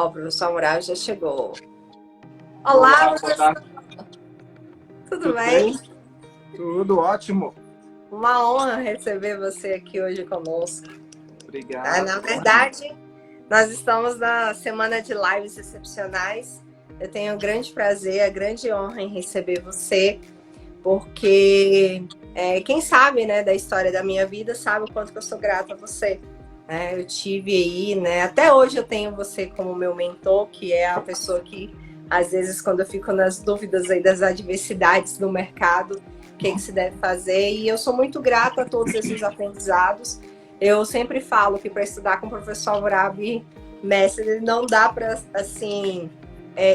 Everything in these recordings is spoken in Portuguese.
Ó, o professor Hammurabi já chegou. Olá, professor. Tudo bem? Tudo ótimo. Uma honra receber você aqui hoje conosco. Obrigado. Na verdade, nós estamos na semana de lives excepcionais. Eu tenho um grande prazer, a grande honra em receber você, porque quem sabe, né, da história da minha vida sabe o quanto que eu sou grata a você. Eu tive aí, né, até hoje eu tenho você como meu mentor, que é a pessoa que, às vezes, quando eu fico nas dúvidas aí das adversidades do mercado, o que se deve fazer, e eu sou muito grata a todos esses aprendizados. Eu sempre falo que para estudar com o professor Hammurabi Mestre, não dá para, assim,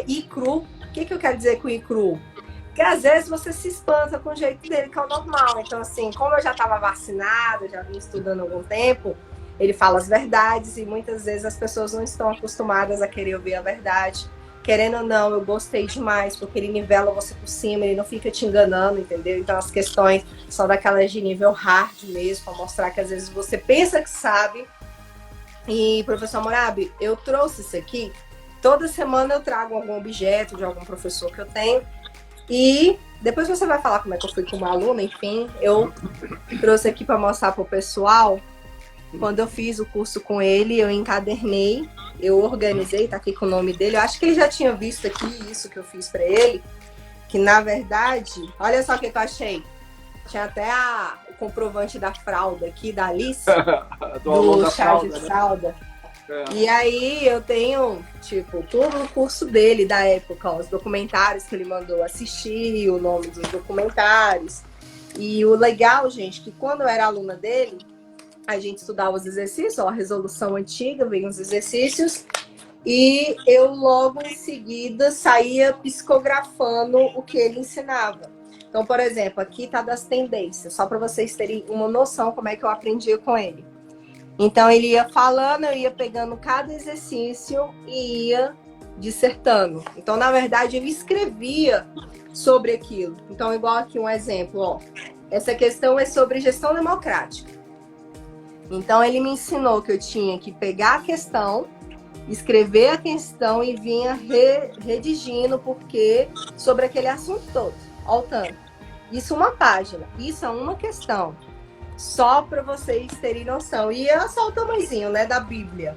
ir cru. O que eu quero dizer com ir cru? Porque às vezes você se espanta com o jeito dele, que é o normal. Então, assim, como eu já estava vacinada, já vim estudando há algum tempo, ele fala as verdades e muitas vezes as pessoas não estão acostumadas a querer ouvir a verdade. Querendo ou não, eu gostei demais, porque ele nivela você por cima, ele não fica te enganando, entendeu? Então as questões são daquelas de nível hard mesmo, para mostrar que às vezes você pensa que sabe. E, professor Hammurabi, eu trouxe isso aqui. Toda semana eu trago algum objeto de algum professor que eu tenho. E depois você vai falar como é que eu fui com uma aluna, enfim. Eu trouxe aqui para mostrar para o pessoal. Quando eu fiz o curso com ele, eu encadernei, eu organizei, tá aqui com o nome dele. Eu acho que ele já tinha visto aqui isso que eu fiz para ele. Que, na verdade, olha só o que eu achei. Tinha até o comprovante da fralda aqui, da Alice, do chá de fralda. E aí eu tenho, tipo, todo o curso dele da época, ó, os documentários que ele mandou assistir, o nome dos documentários. E o legal, gente, que quando eu era aluna dele, a gente estudava os exercícios, ó, a resolução antiga, vem os exercícios, e eu logo em seguida saía psicografando o que ele ensinava. Então, por exemplo, aqui tá das tendências, só para vocês terem uma noção como é que eu aprendia com ele. Então, ele ia falando, eu ia pegando cada exercício e ia dissertando. Então, na verdade, eu escrevia sobre aquilo. Então, igual aqui um exemplo, ó. Essa questão é sobre gestão democrática. Então, ele me ensinou que eu tinha que pegar a questão, escrever a questão e vinha redigindo porque sobre aquele assunto todo. Olha o tanto. Isso é uma página. Isso é uma questão. Só para vocês terem noção. E é só o tamanhozinho, né, da Bíblia.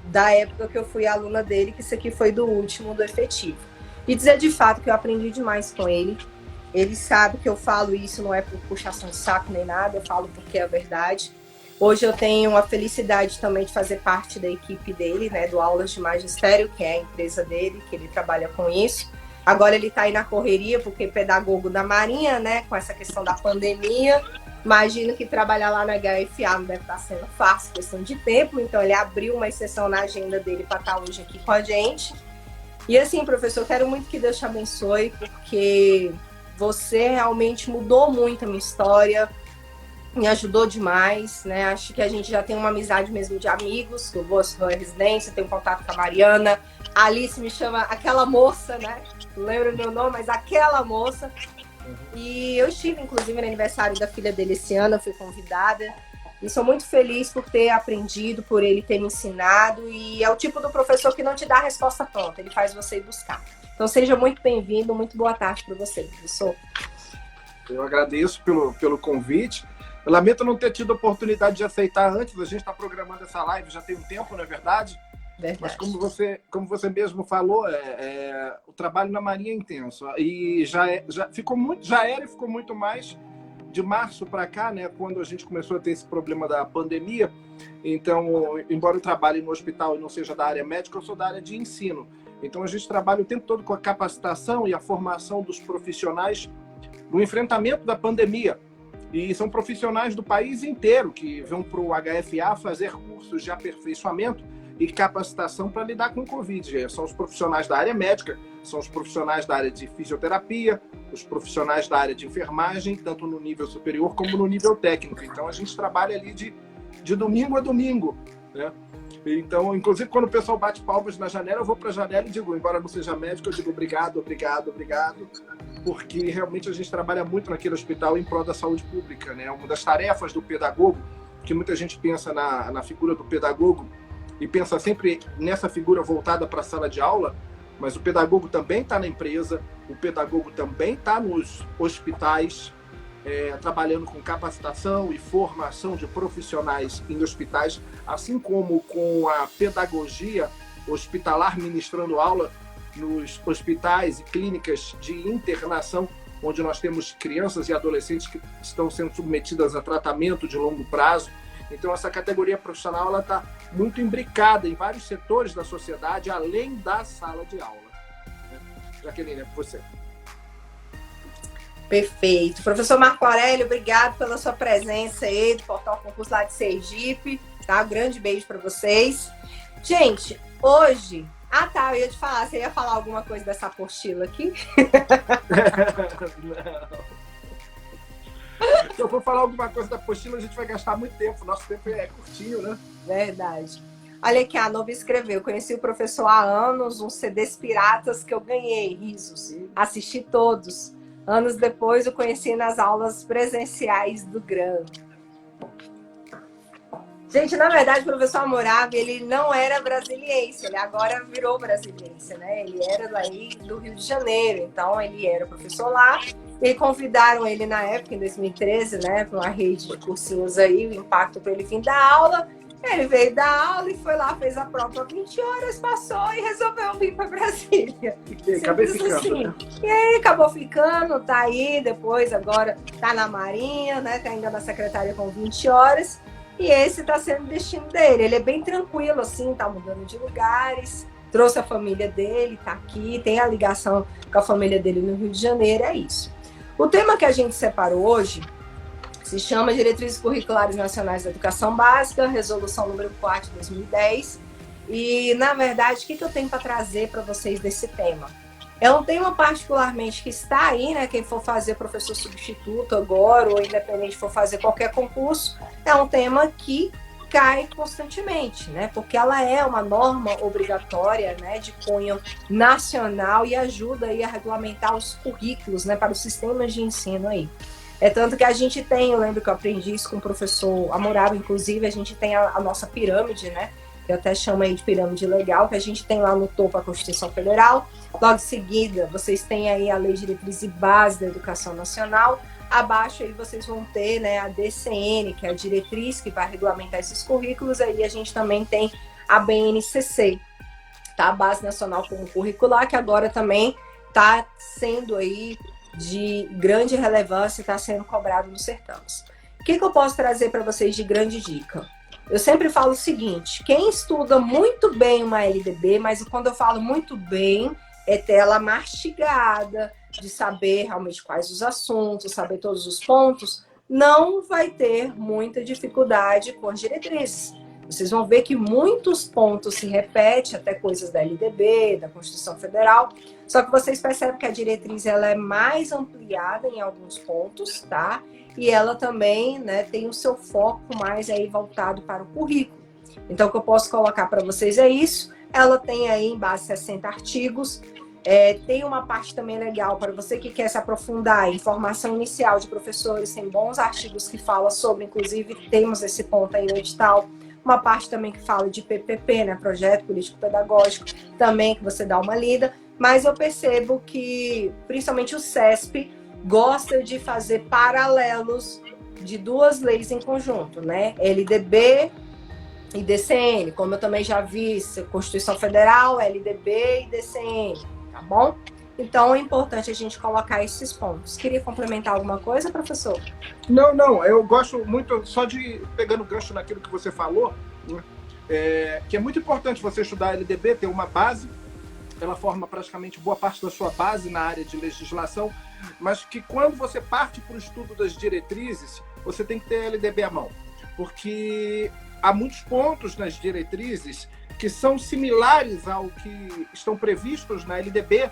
Da época que eu fui aluna dele, que isso aqui foi do último, do efetivo. E dizer de fato que eu aprendi demais com ele. Ele sabe que eu falo isso, não é por puxação de saco nem nada, eu falo porque é a verdade. Hoje eu tenho a felicidade também de fazer parte da equipe dele, né, do Aulas de Magistério, que é a empresa dele, que ele trabalha com isso. Agora ele está aí na correria, porque é pedagogo da Marinha, né, com essa questão da pandemia. Imagino que trabalhar lá na HFA não deve estar sendo fácil, questão de tempo. Então ele abriu uma exceção na agenda dele para estar hoje aqui com a gente. E assim, professor, eu quero muito que Deus te abençoe, porque você realmente mudou muito a minha história, me ajudou demais, né? Acho que a gente já tem uma amizade mesmo de amigos, eu vou à residência, tenho contato com a Mariana, a Alice me chama aquela moça, né? Não lembro o meu nome, mas aquela moça. E eu estive, inclusive, no aniversário da filha dele esse ano, eu fui convidada. E sou muito feliz por ter aprendido, por ele ter me ensinado. E é o tipo do professor que não te dá a resposta pronta, ele faz você ir buscar. Então seja muito bem-vindo, muito boa tarde para você, professor. Eu agradeço pelo convite. Eu lamento não ter tido a oportunidade de aceitar antes. A gente está programando essa live já tem um tempo, não é verdade? Verdade. Mas como você mesmo falou, o trabalho na Marinha é intenso. E já era e ficou muito mais de março para cá, né, quando a gente começou a ter esse problema da pandemia. Então, embora eu trabalhe no hospital e não seja da área médica, eu sou da área de ensino. Então, a gente trabalha o tempo todo com a capacitação e a formação dos profissionais no enfrentamento da pandemia. E são profissionais do país inteiro que vão para o HFA fazer cursos de aperfeiçoamento e capacitação para lidar com o Covid. São os profissionais da área médica, são os profissionais da área de fisioterapia, os profissionais da área de enfermagem, tanto no nível superior como no nível técnico. Então, a gente trabalha ali de domingo a domingo, né? Então, inclusive, quando o pessoal bate palmas na janela, eu vou para a janela e digo, embora não seja médico, eu digo obrigado, obrigado, obrigado, porque realmente a gente trabalha muito naquele hospital em prol da saúde pública, né? Uma das tarefas do pedagogo, que muita gente pensa na figura do pedagogo, e pensa sempre nessa figura voltada para a sala de aula, mas o pedagogo também está na empresa, o pedagogo também está nos hospitais, trabalhando com capacitação e formação de profissionais em hospitais, assim como com a pedagogia hospitalar, ministrando aula nos hospitais e clínicas de internação, onde nós temos crianças e adolescentes que estão sendo submetidas a tratamento de longo prazo. Então, essa categoria profissional está muito imbricada em vários setores da sociedade, além da sala de aula. Jaqueline, é com você. Perfeito. Professor Marco Aurélio, obrigado pela sua presença aí do Portal Concurso lá de Sergipe. Tá? Um grande beijo para vocês. Gente, hoje... eu ia te falar. Você ia falar alguma coisa dessa apostila aqui? Não. Se eu for falar alguma coisa da apostila, a gente vai gastar muito tempo. Nosso tempo é curtinho, né? Verdade. Olha aqui, a Nova escreveu. Conheci o professor há anos, uns CDs piratas que eu ganhei, risos. Assisti todos. Anos depois, eu conheci nas aulas presenciais do GRAM. Gente, na verdade, o professor Hammurabi, ele não era brasiliense, ele agora virou brasiliense, né? Ele era daí do Rio de Janeiro, então ele era professor lá. E convidaram ele na época, em 2013, né, para uma rede de cursinhos aí, o impacto para ele vir dar aula. Ele veio dar aula e foi lá, fez a prova 20 horas, passou e resolveu vir para Brasília. E acabei ficando, assim. né? E aí acabou ficando, tá aí, depois agora tá na Marinha, né, tá ainda na secretaria com 20 horas. E esse tá sendo o destino dele. Ele é bem tranquilo, assim, tá mudando de lugares, trouxe a família dele, tá aqui, tem a ligação com a família dele no Rio de Janeiro, é isso. O tema que a gente separou hoje se chama Diretrizes Curriculares Nacionais da Educação Básica, resolução número 4 de 2010. E, na verdade, o que eu tenho para trazer para vocês desse tema? É um tema particularmente que está aí, né? Quem for fazer professor substituto agora, ou independente for fazer qualquer concurso, é um tema que cai constantemente, né? Porque ela é uma norma obrigatória, né, de cunho nacional e ajuda aí a regulamentar os currículos, né, para os sistemas de ensino aí. É tanto que a gente tem, eu lembro que eu aprendi isso com o professor Hammurabi, inclusive, a gente tem a nossa pirâmide, né? Eu até chamo aí de pirâmide legal, que a gente tem lá no topo a Constituição Federal. Logo em seguida, vocês têm aí a Lei de Diretriz e Base da Educação Nacional. Abaixo aí vocês vão ter, né, a DCN, que é a diretriz que vai regulamentar esses currículos. Aí a gente também tem a BNCC, tá? A Base Nacional Comum Curricular, que agora também está sendo aí de grande relevância e está sendo cobrado nos certames. O que eu posso trazer para vocês de grande dica? Eu sempre falo o seguinte, quem estuda muito bem uma LDB, mas quando eu falo muito bem, é ter ela mastigada, de saber realmente quais os assuntos, saber todos os pontos, não vai ter muita dificuldade com as diretrizes. Vocês vão ver que muitos pontos se repetem, até coisas da LDB, da Constituição Federal, só que vocês percebem que a diretriz ela é mais ampliada em alguns pontos, tá? E ela também, né, tem o seu foco mais aí voltado para o currículo. Então, o que eu posso colocar para vocês é isso. Ela tem aí em base 60 artigos. Tem uma parte também legal para você que quer se aprofundar em formação inicial de professores. Tem bons artigos que falam sobre, inclusive, temos esse ponto aí no edital. Uma parte também que fala de PPP, né, Projeto Político Pedagógico, também que você dá uma lida. Mas eu percebo que, principalmente o CESP, gosta de fazer paralelos de duas leis em conjunto, né? LDB e DCN, como eu também já vi, Constituição Federal, LDB e DCN, tá bom? Então é importante a gente colocar esses pontos. Queria complementar alguma coisa, professor? Não, eu gosto muito, só de pegando gancho naquilo que você falou, né? Que é muito importante você estudar a LDB, ter uma base, ela forma praticamente boa parte da sua base na área de legislação, mas que quando você parte para o estudo das diretrizes, você tem que ter a LDB à mão, porque há muitos pontos nas diretrizes que são similares ao que estão previstos na LDB,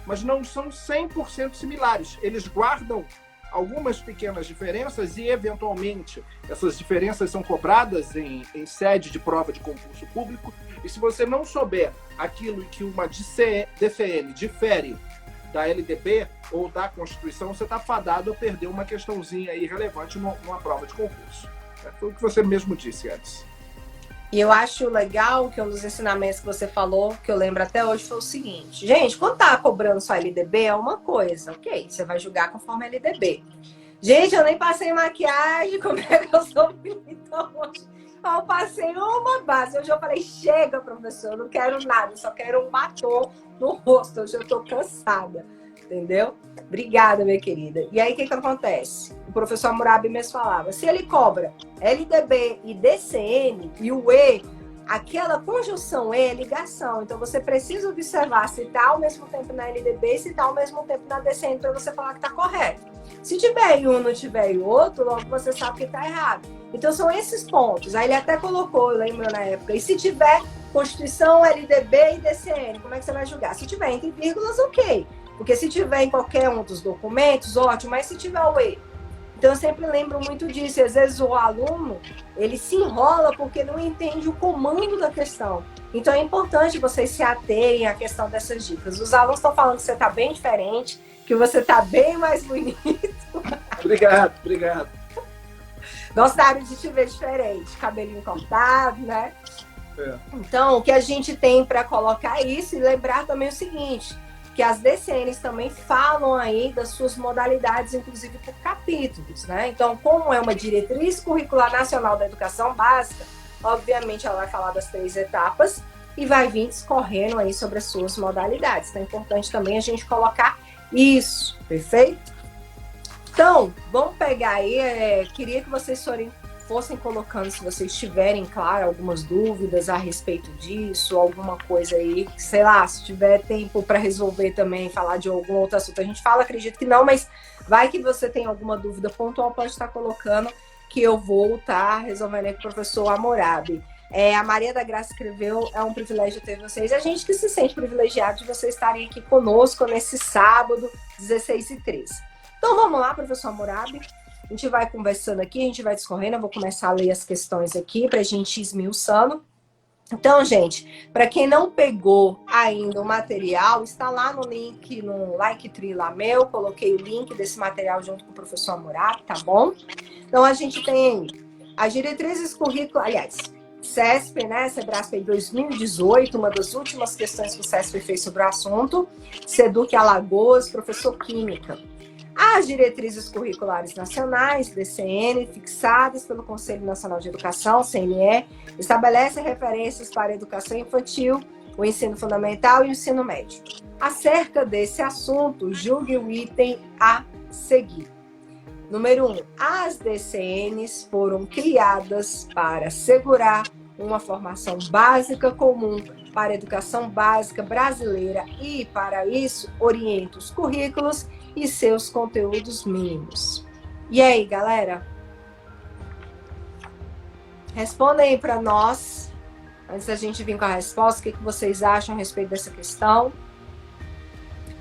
mas não são 100% similares. Eles guardam algumas pequenas diferenças e, eventualmente, essas diferenças são cobradas em sede de prova de concurso público. E se você não souber aquilo que uma DCN difere da LDB ou da Constituição, você está fadado a perder uma questãozinha aí relevante numa prova de concurso. Foi o que você mesmo disse antes. E eu acho legal que um dos ensinamentos que você falou, que eu lembro até hoje, foi o seguinte. Gente, quando tá cobrando sua LDB é uma coisa, ok? Você vai julgar conforme a LDB. Gente, eu nem passei maquiagem, como é que eu sou bonita hoje? Eu passei uma base. Hoje eu falei, chega, professor, eu não quero nada, eu só quero um batom no rosto. Hoje eu tô cansada, entendeu? Obrigada, minha querida. E aí, o que acontece? O professor Hammurabi mesmo falava, se ele cobra LDB e DCN e o E, aquela conjunção E é ligação. Então, você precisa observar se está ao mesmo tempo na LDB e se está ao mesmo tempo na DCN para você falar que está correto. Se tiver em um, não tiver em outro, logo você sabe que está errado. Então, são esses pontos. Aí ele até colocou, eu lembro na época, e se tiver Constituição, LDB e DCN, como é que você vai julgar? Se tiver entre vírgulas, ok. Porque se tiver em qualquer um dos documentos, ótimo, mas se tiver o E. Então, eu sempre lembro muito disso. E às vezes o aluno, ele se enrola porque não entende o comando da questão. Então, é importante vocês se aterem à questão dessas dicas. Os alunos estão falando que você está bem diferente, que você está bem mais bonito. Obrigado. Gostaram de te ver diferente, cabelinho cortado, né? É. Então, o que a gente tem para colocar isso e lembrar também o seguinte, que as DCNs também falam aí das suas modalidades, inclusive por capítulos, né? Então, como é uma diretriz curricular nacional da educação básica, obviamente ela vai falar das 3 etapas e vai vir discorrendo aí sobre as suas modalidades. Então, é importante também a gente colocar isso, perfeito? Então, vamos pegar aí, queria que vocês fossem colocando, se vocês tiverem, claro, algumas dúvidas a respeito disso, alguma coisa aí, sei lá, se tiver tempo para resolver também, falar de algum outro assunto, a gente fala, acredito que não, mas vai que você tem alguma dúvida pontual, pode estar colocando, que eu vou estar resolvendo aí com o professor Hammurabi. A Maria da Graça escreveu, é um privilégio ter vocês, a gente que se sente privilegiado de vocês estarem aqui conosco nesse sábado, 16h13. Então vamos lá, professor Hammurabi. A gente vai conversando aqui, a gente vai discorrendo. Eu vou começar a ler as questões aqui para a gente ir esmiuçando. Então, gente, para quem não pegou ainda o material, está lá no link, no Linktree lá meu. Coloquei o link desse material junto com o professor Hammurabi, tá bom? Então, a gente tem as diretrizes curriculares, aliás, CESP, né? Sebrasp 2018, uma das últimas questões que o CESP fez sobre o assunto. Seduc Alagoas, professor Química. As diretrizes curriculares nacionais, DCN, fixadas pelo Conselho Nacional de Educação, CNE, estabelecem referências para a educação infantil, o ensino fundamental e o ensino médio. Acerca desse assunto, julgue o item a seguir. Número 1. As DCNs foram criadas para assegurar uma formação básica comum para a educação básica brasileira e, para isso, orienta os currículos e seus conteúdos mínimos. E aí, galera? Responda aí para nós, antes da gente vir com a resposta, o que vocês acham a respeito dessa questão.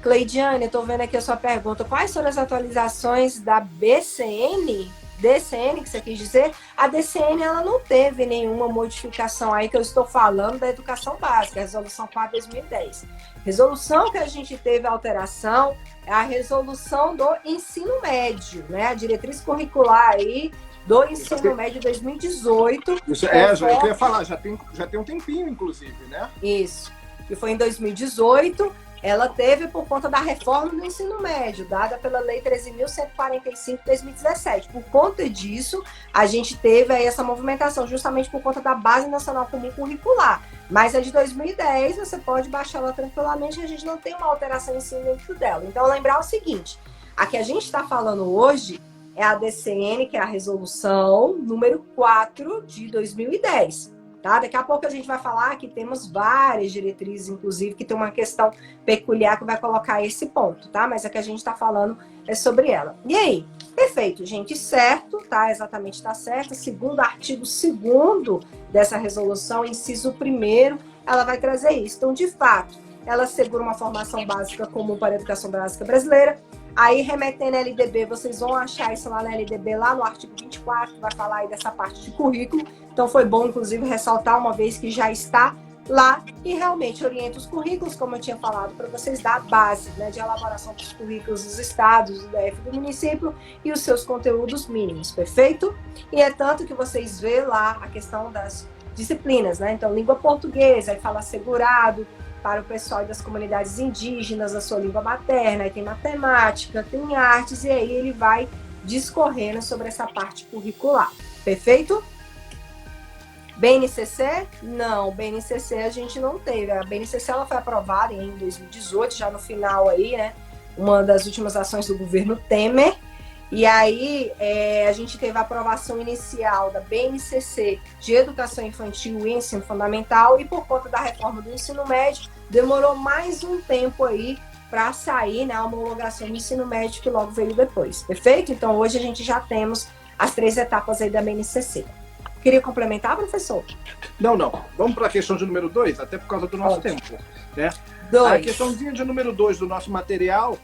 Cleidiane, eu estou vendo aqui a sua pergunta. Quais foram as atualizações da BCN? DCN, que você quis dizer? A DCN, ela não teve nenhuma modificação aí que eu estou falando da educação básica, a resolução 4/2010. Resolução que a gente teve alteração é a resolução do ensino médio, né? A diretriz curricular aí do ensino médio 2018. Isso, eu queria falar, já tem um tempinho, inclusive, né? Isso, que foi em 2018. Ela teve por conta da reforma do ensino médio, dada pela Lei 13.145 de 2017. Por conta disso, a gente teve aí essa movimentação, justamente por conta da Base Nacional Comum Curricular. Mas a de 2010, você pode baixar ela tranquilamente, a gente não tem uma alteração em si dentro dela. Então, lembrar o seguinte, a que a gente está falando hoje é a DCN, que é a resolução número 4 de 2010. Tá? Daqui a pouco a gente vai falar que temos várias diretrizes, inclusive, que tem uma questão peculiar que vai colocar esse ponto, tá? Mas a que a gente está falando é sobre ela. E aí? Perfeito, gente, certo, tá? Exatamente, tá certo. Segundo artigo 2º dessa resolução, inciso 1º, ela vai trazer isso. Então, de fato, ela assegura uma formação básica comum para a educação básica brasileira. Aí, remetendo a LDB, vocês vão achar isso lá na LDB, lá no artigo 24, que vai falar aí dessa parte de currículo. Então, foi bom, inclusive, ressaltar uma vez que já está lá e realmente orienta os currículos, como eu tinha falado, para vocês dar a base, né, de elaboração dos currículos dos estados, do DF do município e os seus conteúdos mínimos, perfeito? E é tanto que vocês vê lá a questão das disciplinas, né? Então, língua portuguesa, aí fala segurado para o pessoal das comunidades indígenas, a sua língua materna, aí tem matemática, tem artes, e aí ele vai discorrendo sobre essa parte curricular. Perfeito? BNCC? Não, BNCC a gente não teve. A BNCC ela foi aprovada em 2018, já no final aí, né? Uma das últimas ações do governo Temer. E aí a gente teve a aprovação inicial da BNCC de Educação Infantil e Ensino Fundamental, e por conta da reforma do ensino médio, demorou mais um tempo aí para sair, né, a homologação do ensino médio, que logo veio depois. Perfeito? Então hoje a gente já temos as 3 etapas aí da BNCC. Queria complementar, professor? Não. Vamos para a questão de número 2, até por causa do nosso tempo. Né? A questãozinha de número 2 do nosso material,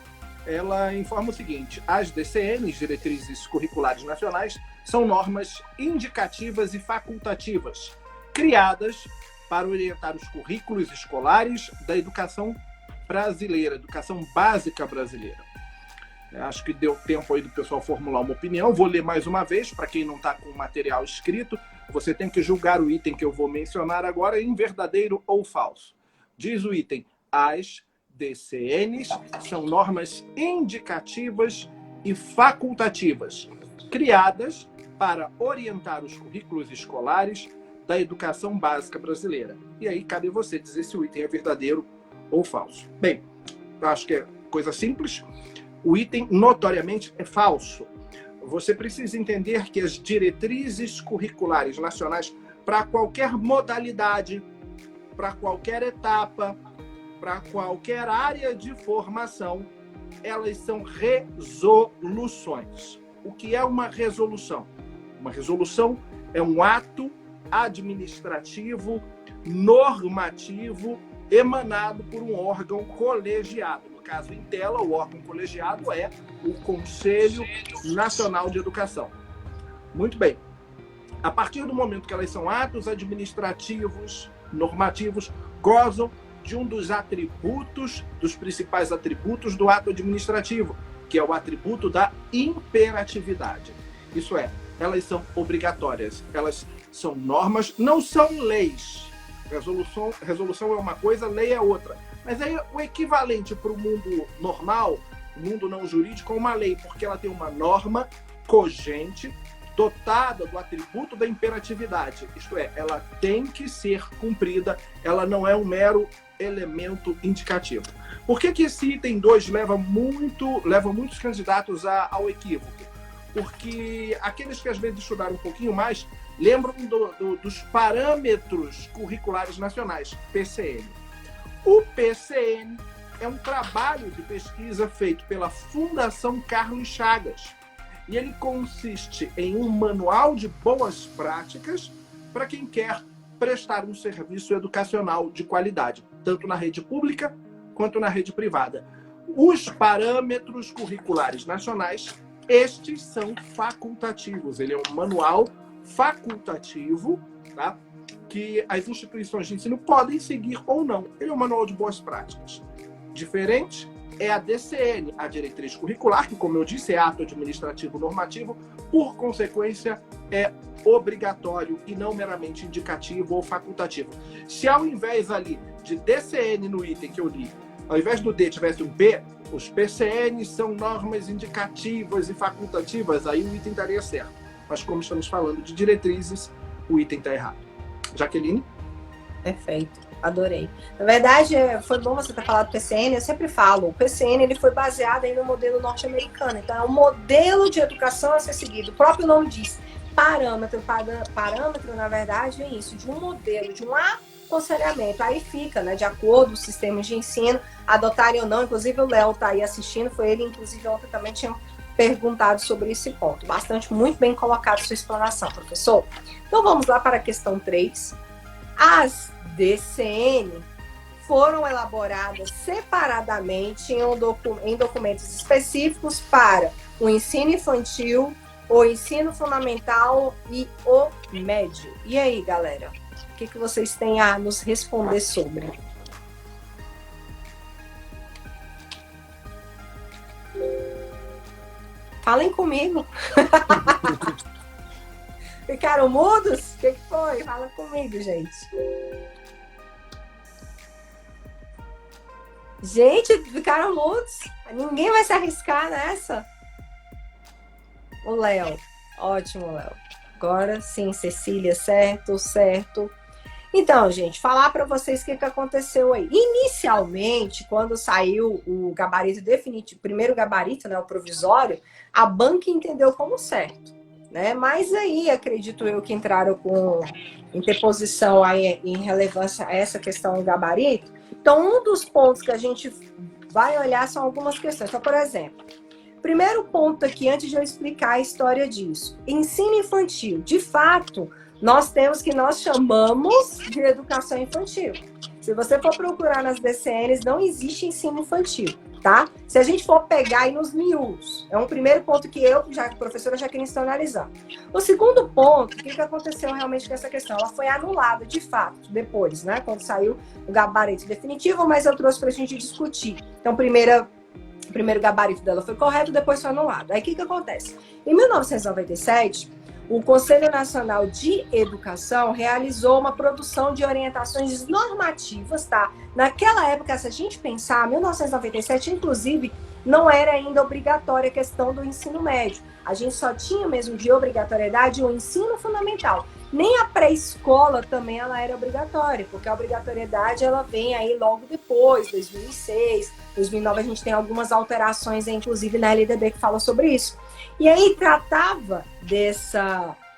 ela informa o seguinte: as DCNs, Diretrizes Curriculares Nacionais, são normas indicativas e facultativas, criadas para orientar os currículos escolares da educação brasileira, educação básica brasileira. Acho que deu tempo aí do pessoal formular uma opinião. Vou ler mais uma vez, para quem não está com o material escrito. Você tem que julgar o item que eu vou mencionar agora em verdadeiro ou falso. Diz o item: as DCNs são normas indicativas e facultativas, criadas para orientar os currículos escolares da educação básica brasileira. E aí cabe você dizer se o item é verdadeiro ou falso. Bem, acho que é coisa simples. O item notoriamente é falso. Você precisa entender que as diretrizes curriculares nacionais, para qualquer modalidade, para qualquer etapa, para qualquer área de formação, elas são resoluções. O que é uma resolução? Uma resolução é um ato administrativo, normativo, emanado por um órgão colegiado. No caso, em tela, o órgão colegiado é o Conselho Nacional de Educação. Muito bem. A partir do momento que elas são atos administrativos, normativos, gozam de um dos atributos, dos principais atributos do ato administrativo, que é o atributo da imperatividade. Isso é, elas são obrigatórias, elas são normas, não são leis. Resolução é uma coisa, lei é outra. Mas aí o equivalente para o mundo normal, o mundo não jurídico, é uma lei, porque ela tem uma norma cogente, dotada do atributo da imperatividade. Isto é, ela tem que ser cumprida, ela não é um mero elemento indicativo. Por que esse item 2 leva muitos candidatos ao equívoco? Porque aqueles que às vezes estudaram um pouquinho mais lembram dos parâmetros curriculares nacionais, PCN. O PCN é um trabalho de pesquisa feito pela Fundação Carlos Chagas. E ele consiste em um manual de boas práticas para quem quer prestar um serviço educacional de qualidade, tanto na rede pública quanto na rede privada. Os parâmetros curriculares nacionais, estes são facultativos. Ele é um manual facultativo, tá? Que as instituições de ensino podem seguir ou não. Ele é um manual de boas práticas. Diferente é a DCN, a diretriz curricular, que, como eu disse, é ato administrativo normativo, por consequência, é obrigatório e não meramente indicativo ou facultativo. Se ao invés ali de DCN no item que eu li, ao invés do D tivesse um P, os PCNs são normas indicativas e facultativas, aí o item estaria certo. Mas como estamos falando de diretrizes, o item está errado. Jaqueline? Perfeito, adorei. Na verdade, foi bom você ter falado do PCN, eu sempre falo, o PCN ele foi baseado aí no modelo norte-americano, então é um modelo de educação a ser seguido, o próprio nome diz, parâmetro, na verdade, é isso, de um modelo, de um aconselhamento, aí fica, né, de acordo com os sistemas de ensino, adotarem ou não, inclusive o Léo está aí assistindo, foi ele, inclusive, ontem também tinha perguntado sobre esse ponto, muito bem colocado sua explanação, professor. Então vamos lá para a questão 3. As DCN foram elaboradas separadamente em documentos específicos para o ensino infantil, o ensino fundamental e o médio. E aí, galera? O que vocês têm a nos responder sobre? Falem comigo. Ficaram mudos? O que foi? Fala comigo, gente. Gente, ficaram mudos? Ninguém vai se arriscar nessa? O Léo. Ótimo, Léo. Agora sim, Cecília, certo, certo. Então, gente, falar para vocês o que aconteceu aí. Inicialmente, quando saiu o gabarito definitivo, primeiro gabarito, né, o provisório, a banca entendeu como certo, né? Mas aí, acredito eu que entraram com interposição aí em relevância a essa questão do gabarito. Então, um dos pontos que a gente vai olhar são algumas questões. Então, por exemplo, primeiro ponto aqui, antes de eu explicar a história disso. Ensino infantil. De fato, nós temos que nós chamamos de educação infantil. Se você for procurar nas DCNs, não existe ensino infantil, tá? Se a gente for pegar aí nos miúdos, é um primeiro ponto que eu, professora Jaqueline, estou analisando. O segundo ponto, o que aconteceu realmente com essa questão? Ela foi anulada, de fato, depois, né? Quando saiu o gabarito definitivo, mas eu trouxe para a gente discutir. Então, o primeiro gabarito dela foi correto, depois foi anulado. Aí, o que acontece? Em 1997... o Conselho Nacional de Educação realizou uma produção de orientações normativas, tá? Naquela época, se a gente pensar, 1997, inclusive, não era ainda obrigatória a questão do ensino médio. A gente só tinha mesmo de obrigatoriedade o ensino fundamental. Nem a pré-escola também ela era obrigatória, porque a obrigatoriedade ela vem aí logo depois, 2006, 2009 a gente tem algumas alterações, inclusive na LDB que fala sobre isso. E aí tratava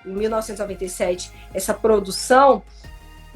em 1997, essa produção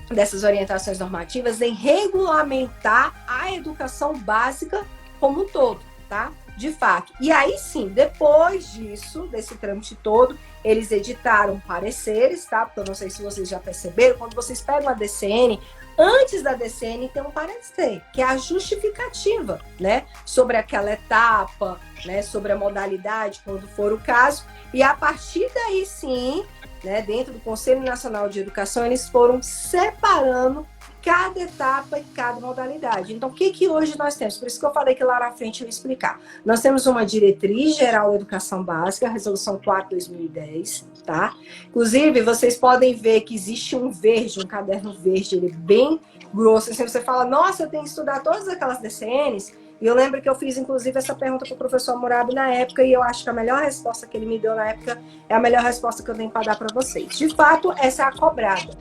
dessas orientações normativas em regulamentar a educação básica como um todo, tá? De fato. E aí sim, depois disso, desse trâmite todo, eles editaram pareceres, tá? Porque eu não sei se vocês já perceberam, quando vocês pegam a DCN, antes da DCN tem um parecer, que é a justificativa, né? Sobre aquela etapa, né? Sobre a modalidade, quando for o caso. E a partir daí sim, né? Dentro do Conselho Nacional de Educação, eles foram separando cada etapa e cada modalidade. Então, o que hoje nós temos? Por isso que eu falei que lá na frente eu ia explicar. Nós temos uma diretriz geral da educação básica, a resolução 4/2010, tá? Inclusive, vocês podem ver que existe um verde, um caderno verde, ele é bem grosso. Assim, você fala, nossa, eu tenho que estudar todas aquelas DCNs. E eu lembro que eu fiz, inclusive, essa pergunta para o professor Murabi na época, e eu acho que a melhor resposta que ele me deu na época é a melhor resposta que eu tenho para dar para vocês. De fato, essa é a cobrada.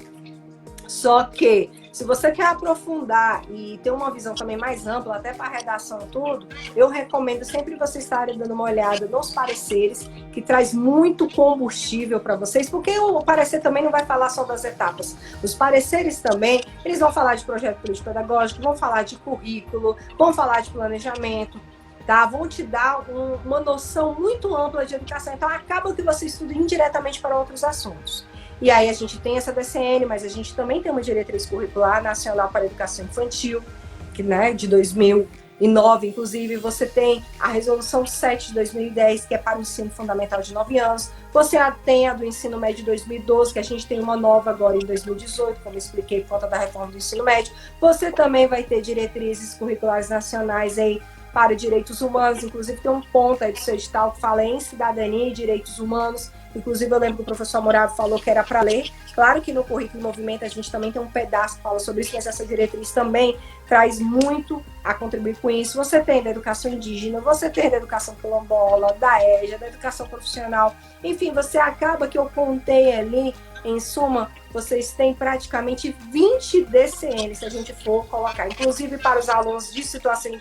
Só que, se você quer aprofundar e ter uma visão também mais ampla, até para a redação e tudo, eu recomendo sempre vocês estarem dando uma olhada nos pareceres, que traz muito combustível para vocês, porque o parecer também não vai falar só das etapas. Os pareceres também, eles vão falar de projeto político-pedagógico, vão falar de currículo, vão falar de planejamento, tá? Vão te dar uma noção muito ampla de educação. Então, acaba que você estuda indiretamente para outros assuntos. E aí a gente tem essa DCN, mas a gente também tem uma diretriz curricular nacional para a educação infantil, que, né, de 2009, inclusive. Você tem a resolução 7 de 2010, que é para o ensino fundamental de 9 anos. Você tem a do ensino médio de 2012, que a gente tem uma nova agora em 2018, como eu expliquei, por conta da reforma do ensino médio. Você também vai ter diretrizes curriculares nacionais aí para direitos humanos. Inclusive tem um ponto aí do seu edital que fala em cidadania e direitos humanos. Inclusive, eu lembro que o professor Morado falou que era para ler. Claro que no currículo Movimento a gente também tem um pedaço que fala sobre isso, mas essa diretriz também traz muito a contribuir com isso. Você tem da educação indígena, você tem da educação quilombola, da EJA, da educação profissional. Enfim, você acaba que eu contei ali, em suma, vocês têm praticamente 20 DCNs, se a gente for colocar. Inclusive para os alunos de situação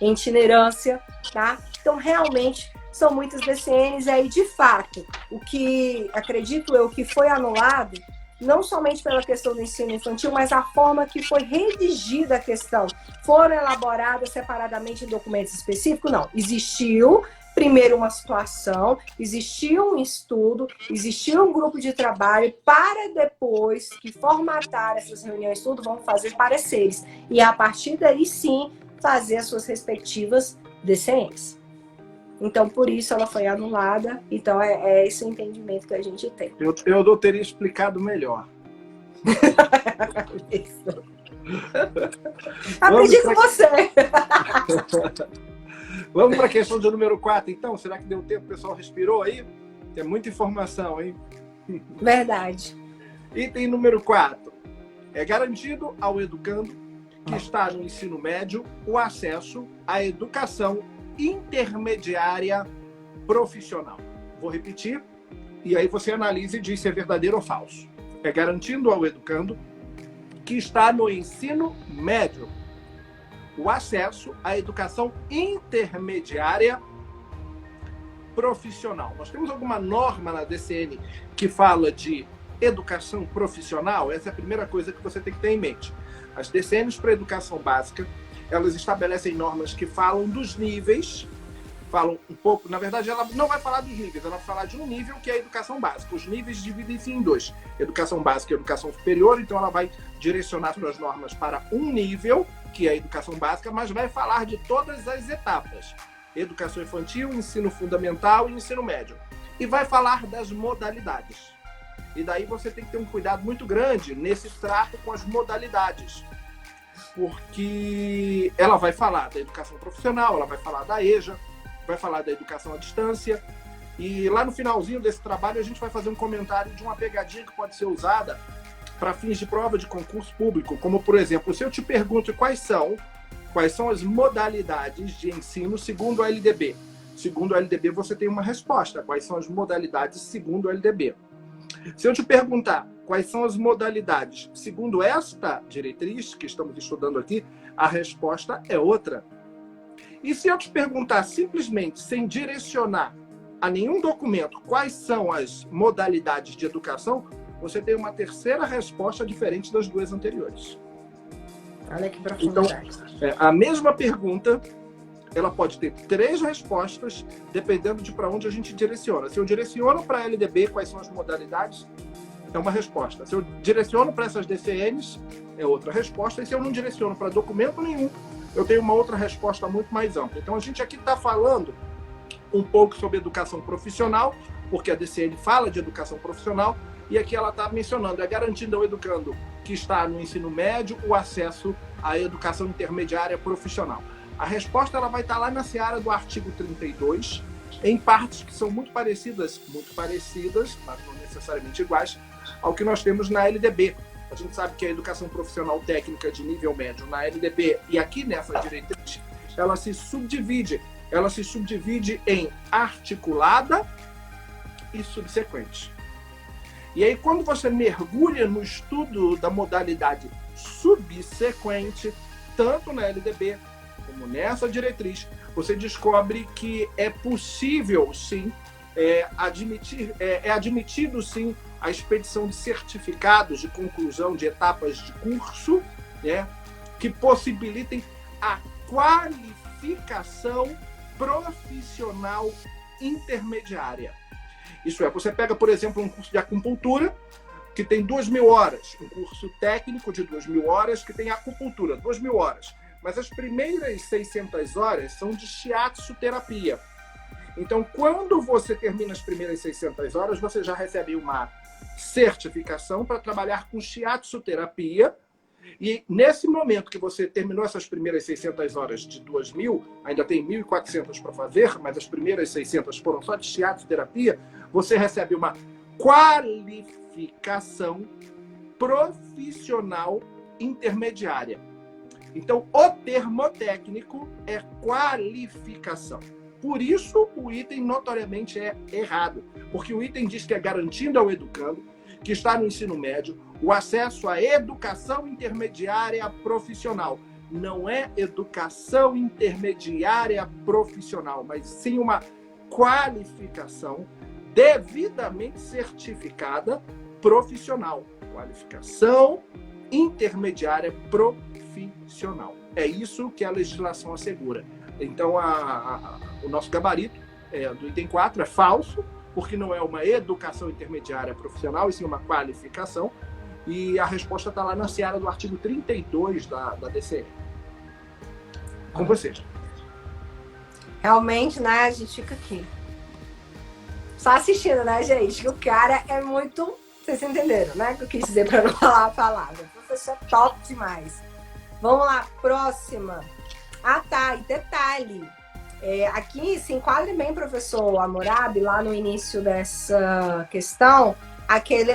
em itinerância, tá? Então, realmente, são muitas DCNs, e aí, de fato, o que, acredito eu, que foi anulado, não somente pela questão do ensino infantil, mas a forma que foi redigida a questão. Foram elaboradas separadamente em documentos específicos? Não. Existiu, primeiro, uma situação, existiu um estudo, existiu um grupo de trabalho para depois que formatar essas reuniões, tudo, vão fazer pareceres. E, a partir daí, sim, fazer as suas respectivas DCNs. Então, por isso ela foi anulada. Então, é esse o entendimento que a gente tem. Eu não teria explicado melhor. Isso. Aprendi com você. Vamos para a questão do número 4, então? Será que deu tempo? O pessoal respirou aí? Tem muita informação, hein? Verdade. Item número 4. É garantido ao educando que está no ensino médio o acesso à educação intermediária profissional. Vou repetir, e aí você analisa e diz se é verdadeiro ou falso. É garantindo ao educando que está no ensino médio o acesso à educação intermediária profissional. Nós temos alguma norma na DCN que fala de educação profissional? Essa é a primeira coisa que você tem que ter em mente. As DCNs para educação básica, elas estabelecem normas que falam dos níveis, falam um pouco, na verdade ela não vai falar dos níveis, ela vai falar de um nível que é a educação básica. Os níveis dividem-se em dois, educação básica e educação superior, então ela vai direcionar suas normas para um nível, que é a educação básica, mas vai falar de todas as etapas, educação infantil, ensino fundamental e ensino médio. E vai falar das modalidades. E daí você tem que ter um cuidado muito grande nesse trato com as modalidades, porque ela vai falar da educação profissional, ela vai falar da EJA, vai falar da educação à distância, e lá no finalzinho desse trabalho a gente vai fazer um comentário de uma pegadinha que pode ser usada para fins de prova de concurso público, como, por exemplo, se eu te pergunto quais são as modalidades de ensino segundo a LDB. Segundo a LDB, você tem uma resposta. Quais são as modalidades segundo a LDB? Se eu te perguntar quais são as modalidades segundo esta diretriz que estamos estudando aqui, a resposta é outra. E se eu te perguntar simplesmente, sem direcionar a nenhum documento, quais são as modalidades de educação, você tem uma terceira resposta diferente das duas anteriores. Olha que profundidade. Então, a mesma pergunta, ela pode ter 3 respostas, dependendo de para onde a gente direciona. Se eu direciono para a LDB quais são as modalidades, é uma resposta. Se eu direciono para essas DCNs, é outra resposta. E se eu não direciono para documento nenhum, eu tenho uma outra resposta muito mais ampla. Então, a gente aqui está falando um pouco sobre educação profissional, porque a DCN fala de educação profissional, e aqui ela está mencionando, é garantindo ao educando que está no ensino médio o acesso à educação intermediária profissional. A resposta ela vai estar lá na seara do artigo 32, em partes que são muito parecidas, mas não necessariamente iguais, ao que nós temos na LDB. A gente sabe que a educação profissional técnica de nível médio na LDB, e aqui nessa diretriz, ela se subdivide em articulada e subsequente. E aí, quando você mergulha no estudo da modalidade subsequente, tanto na LDB como nessa diretriz, você descobre que é possível, sim, é admitido, sim, a expedição de certificados de conclusão de etapas de curso, né, que possibilitem a qualificação profissional intermediária. Isso é, você pega, por exemplo, um curso de acupuntura, que tem 2.000 horas, um curso técnico de 2.000 horas, que tem acupuntura, 2.000 horas. Mas as primeiras 600 horas são de shiatsu terapia. Então, quando você termina as primeiras 600 horas, você já recebe uma certificação para trabalhar com shiatsu terapia. E nesse momento que você terminou essas primeiras 600 horas de 2.000, ainda tem 1.400 para fazer, mas as primeiras 600 foram só de shiatsu terapia, você recebe uma qualificação profissional intermediária. Então, o termo técnico é qualificação. Por isso, o item notoriamente é errado, porque o item diz que é garantindo ao educando que está no ensino médio o acesso à educação intermediária profissional. Não é educação intermediária profissional, mas sim uma qualificação devidamente certificada profissional. Qualificação intermediária profissional. É isso que a legislação assegura. Então, o nosso gabarito do item 4 é falso, porque não é uma educação intermediária profissional, e sim uma qualificação. E a resposta está lá na seara do artigo 32 da DCN. Com vocês. Realmente, né, a gente fica aqui. Só assistindo, né, gente? Que o cara é muito... Vocês entenderam, né? O que eu quis dizer para não falar a palavra. O professor é top demais. Vamos lá, próxima. Ah, tá. E detalhe. Aqui se enquadra bem, professor Hammurabi, lá no início dessa questão, aquele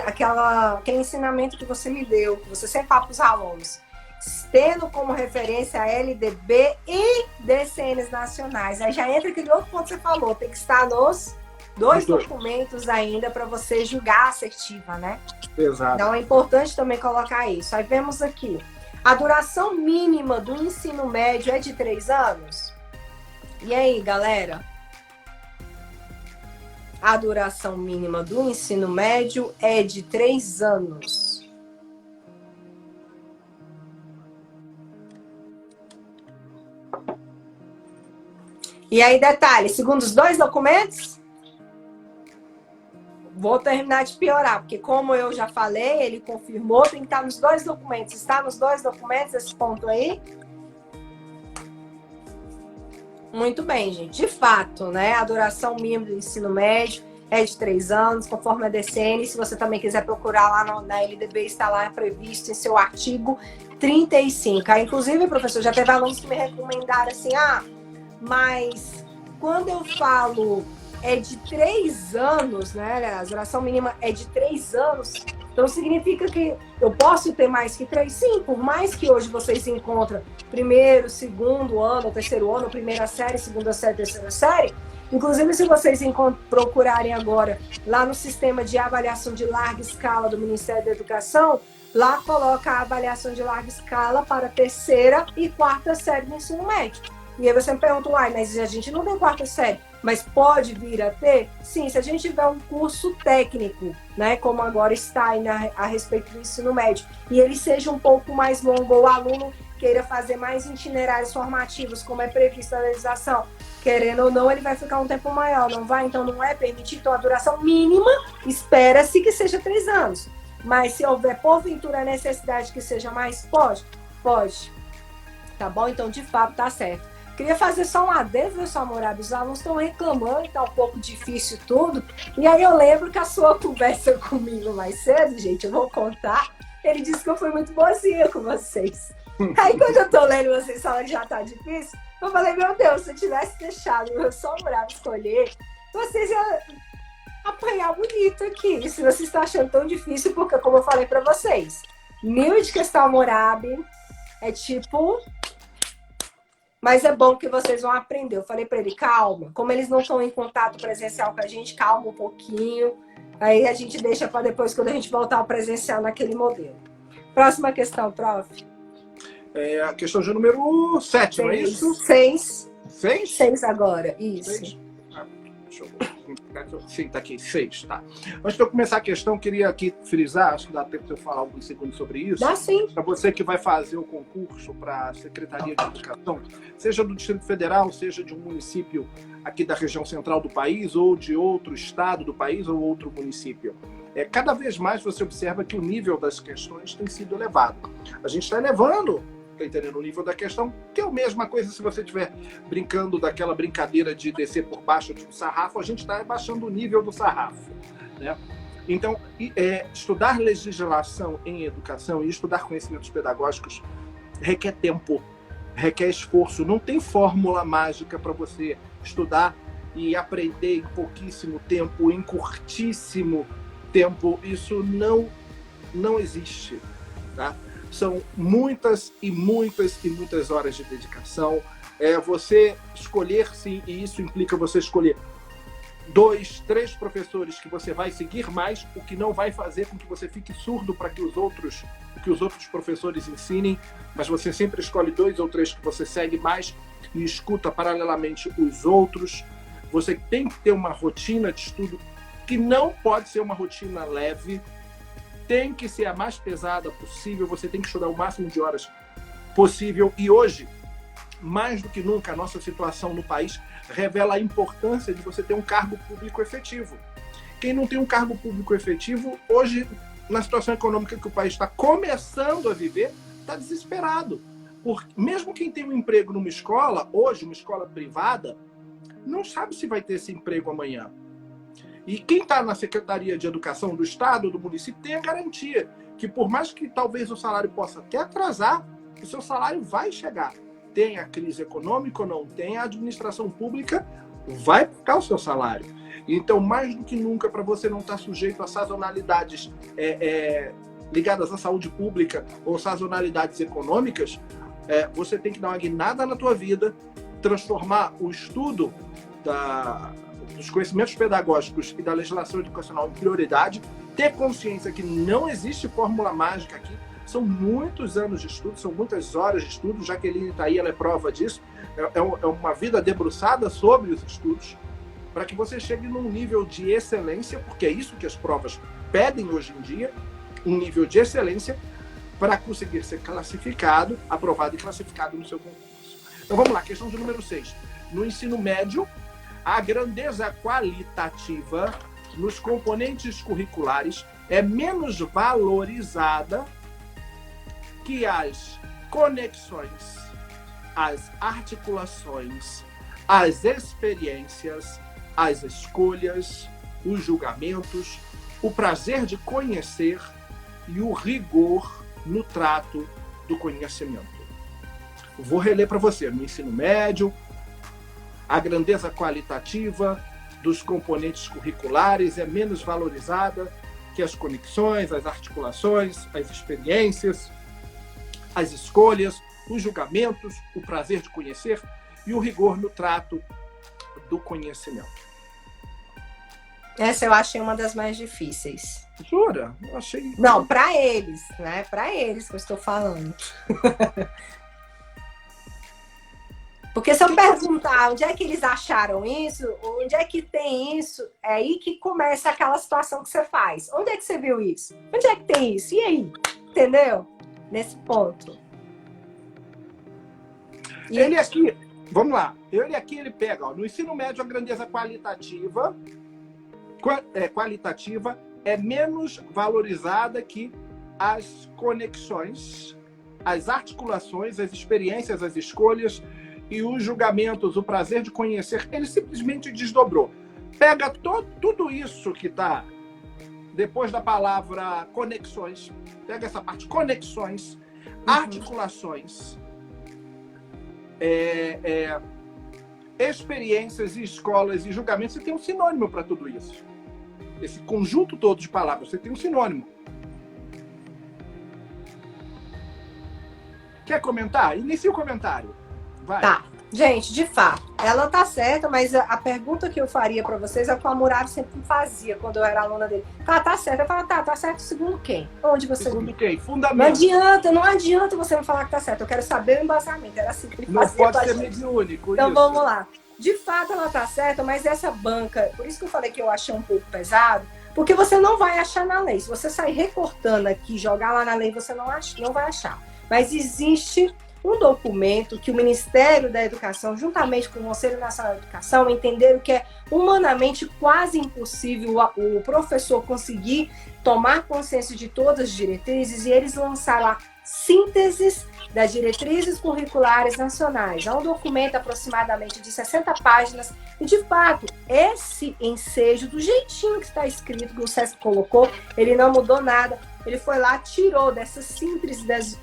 ensinamento que você me deu, que você sempre fala para os alunos, tendo como referência a LDB e DCNs nacionais. Aí já entra aquele outro ponto que você falou, tem que estar nos dois documentos ainda para você julgar a assertiva, né? Exato. Então é importante também colocar isso. Aí vemos aqui, a duração mínima do ensino médio é de 3 anos? E aí, galera? A duração mínima do ensino médio é de 3 anos. E aí, detalhe, segundo os 2 documentos, vou terminar de piorar, porque como eu já falei, ele confirmou, tem que estar nos 2 documentos. Está nos 2 documentos esse ponto aí? Muito bem, gente. De fato, né? A duração mínima do ensino médio é de 3 anos, conforme a DCN. Se você também quiser procurar lá na LDB, está lá previsto em seu artigo 35. Aí, inclusive, professor, já teve alunos que me recomendaram assim, mas quando eu falo é de 3 anos, né? A duração mínima é de 3 anos, então significa que eu posso ter mais que 3? Sim, por mais que hoje vocês se encontram primeiro, segundo ano, terceiro ano, primeira série, segunda série, terceira série. Inclusive, se vocês procurarem agora lá no sistema de avaliação de larga escala do Ministério da Educação, lá coloca a avaliação de larga escala para terceira e quarta série do ensino médio. E aí você me pergunta, mas a gente não tem quarta série, mas pode vir a ter? Sim, se a gente tiver um curso técnico, né, como agora está aí a respeito do ensino médio, e ele seja um pouco mais longo, ou o aluno queira fazer mais itinerários formativos, como é previsto na legislação, querendo ou não, ele vai ficar um tempo maior, não vai? Então não é permitido. Então a duração mínima espera-se que seja 3 anos. Mas se houver, porventura, a necessidade que seja mais, pode? Pode. Tá bom? Então, de fato, tá certo. Queria fazer só um adendo, meu Hammurabi, os alunos estão reclamando, tá um pouco difícil tudo. E aí eu lembro que a sua conversa comigo mais cedo, gente, eu vou contar, ele disse que eu fui muito boazinha com vocês. Aí quando eu tô lendo vocês falando que já tá difícil, eu falei, meu Deus, se eu tivesse deixado o meu Hammurabi escolher, vocês iam apanhar bonito aqui. E se vocês estão achando tão difícil, porque como eu falei pra vocês, 1000 de questão Hammurabi é tipo... Mas é bom que vocês vão aprender. Eu falei para ele, calma. Como eles não estão em contato presencial com a gente, calma um pouquinho. Aí a gente deixa para depois, quando a gente voltar ao presencial naquele modelo. Próxima questão, prof. É a questão de número 7, não é isso? 6. 6? 6 agora, isso. 6? Deixa eu ver. Sim, tá aqui, 6, tá. Antes de eu começar a questão, queria aqui frisar, acho que dá tempo de eu falar alguns segundos sobre isso. Dá sim. Para você que vai fazer o concurso para a Secretaria de Educação, seja do Distrito Federal, seja de um município aqui da região central do país, ou de outro estado do país, ou outro município. Cada vez mais você observa que o nível das questões tem sido elevado. A gente está elevando, tá entendendo, o nível da questão, que é a mesma coisa se você estiver brincando daquela brincadeira de descer por baixo de um sarrafo, a gente está baixando o nível do sarrafo, né? Então, estudar legislação em educação e estudar conhecimentos pedagógicos requer tempo, requer esforço. Não tem fórmula mágica para você estudar e aprender em pouquíssimo tempo, em curtíssimo tempo. Isso não existe, tá? São muitas e muitas e muitas horas de dedicação. Você escolher, sim, e isso implica você escolher 2, 3 professores que você vai seguir mais, o que não vai fazer com que você fique surdo para que os outros professores ensinem, mas você sempre escolhe 2 ou 3 que você segue mais e escuta paralelamente os outros. Você tem que ter uma rotina de estudo que não pode ser uma rotina leve, tem que ser a mais pesada possível, você tem que estudar o máximo de horas possível. E hoje, mais do que nunca, a nossa situação no país revela a importância de você ter um cargo público efetivo. Quem não tem um cargo público efetivo, hoje, na situação econômica que o país está começando a viver, está desesperado. Porque mesmo quem tem um emprego numa escola, hoje, uma escola privada, não sabe se vai ter esse emprego amanhã. E quem está na Secretaria de Educação do Estado, do município, tem a garantia que, por mais que talvez o salário possa até atrasar, o seu salário vai chegar. Tem a crise econômica ou não tem, a administração pública vai pagar o seu salário. Então, mais do que nunca, para você não estar sujeito a sazonalidades ligadas à saúde pública ou sazonalidades econômicas, você tem que dar uma guinada na tua vida, transformar o estudo dos conhecimentos pedagógicos e da legislação educacional em prioridade, ter consciência que não existe fórmula mágica aqui, são muitos anos de estudo, são muitas horas de estudo, Jaqueline está aí, ela é prova disso, é uma vida debruçada sobre os estudos, para que você chegue num nível de excelência, porque é isso que as provas pedem hoje em dia, um nível de excelência para conseguir ser classificado, aprovado e classificado no seu concurso. Então vamos lá, questão de número 6. No ensino médio, a grandeza qualitativa nos componentes curriculares é menos valorizada que as conexões, as articulações, as experiências, as escolhas, os julgamentos, o prazer de conhecer e o rigor no trato do conhecimento. Vou reler para você. No ensino médio, a grandeza qualitativa dos componentes curriculares é menos valorizada que as conexões, as articulações, as experiências, as escolhas, os julgamentos, o prazer de conhecer e o rigor no trato do conhecimento. Essa eu achei uma das mais difíceis. Jura? Eu achei... Não, para eles, né? Para eles que eu estou falando. Porque se eu perguntar onde é que eles acharam isso, onde é que tem isso, é aí que começa aquela situação que você faz. Onde é que você viu isso? Onde é que tem isso? E aí? Entendeu? Nesse ponto. E ele aqui, vamos lá. Ele aqui, ele pega, ó, no ensino médio, a grandeza qualitativa é menos valorizada que as conexões, as articulações, as experiências, as escolhas e os julgamentos, o prazer de conhecer. Ele simplesmente desdobrou. Pega tudo isso que está depois da palavra conexões, pega essa parte, conexões, articulações, experiências e escolas e julgamentos. Você tem um sinônimo para tudo isso. Esse conjunto todo de palavras, você tem um sinônimo. Quer comentar? Inicia o comentário. Vai. Tá. Gente, de fato, ela tá certa, mas a pergunta que eu faria para vocês é o que o Hammurabi sempre fazia quando eu era aluna dele. Tá certa. Eu falava, tá certo segundo quem? Onde você... Segundo quem? Fundamento. Não adianta você me falar que tá certo. Eu quero saber o embasamento. Era assim que ele fazia. Não pode ser mediúnico. Então isso. Vamos lá. De fato, ela tá certa, mas essa banca, por isso que eu falei que eu achei um pouco pesado, porque você não vai achar na lei. Se você sair recortando aqui, jogar lá na lei, você não vai achar. Mas existe um documento que o Ministério da Educação, juntamente com o Conselho Nacional de Educação, entenderam que é humanamente quase impossível o professor conseguir tomar consciência de todas as diretrizes, e eles lançaram a sínteses das diretrizes curriculares nacionais. É um documento aproximadamente de 60 páginas e, de fato, esse ensejo, do jeitinho que está escrito, que o SESC colocou, ele não mudou nada. Ele foi lá, tirou dessa síntese das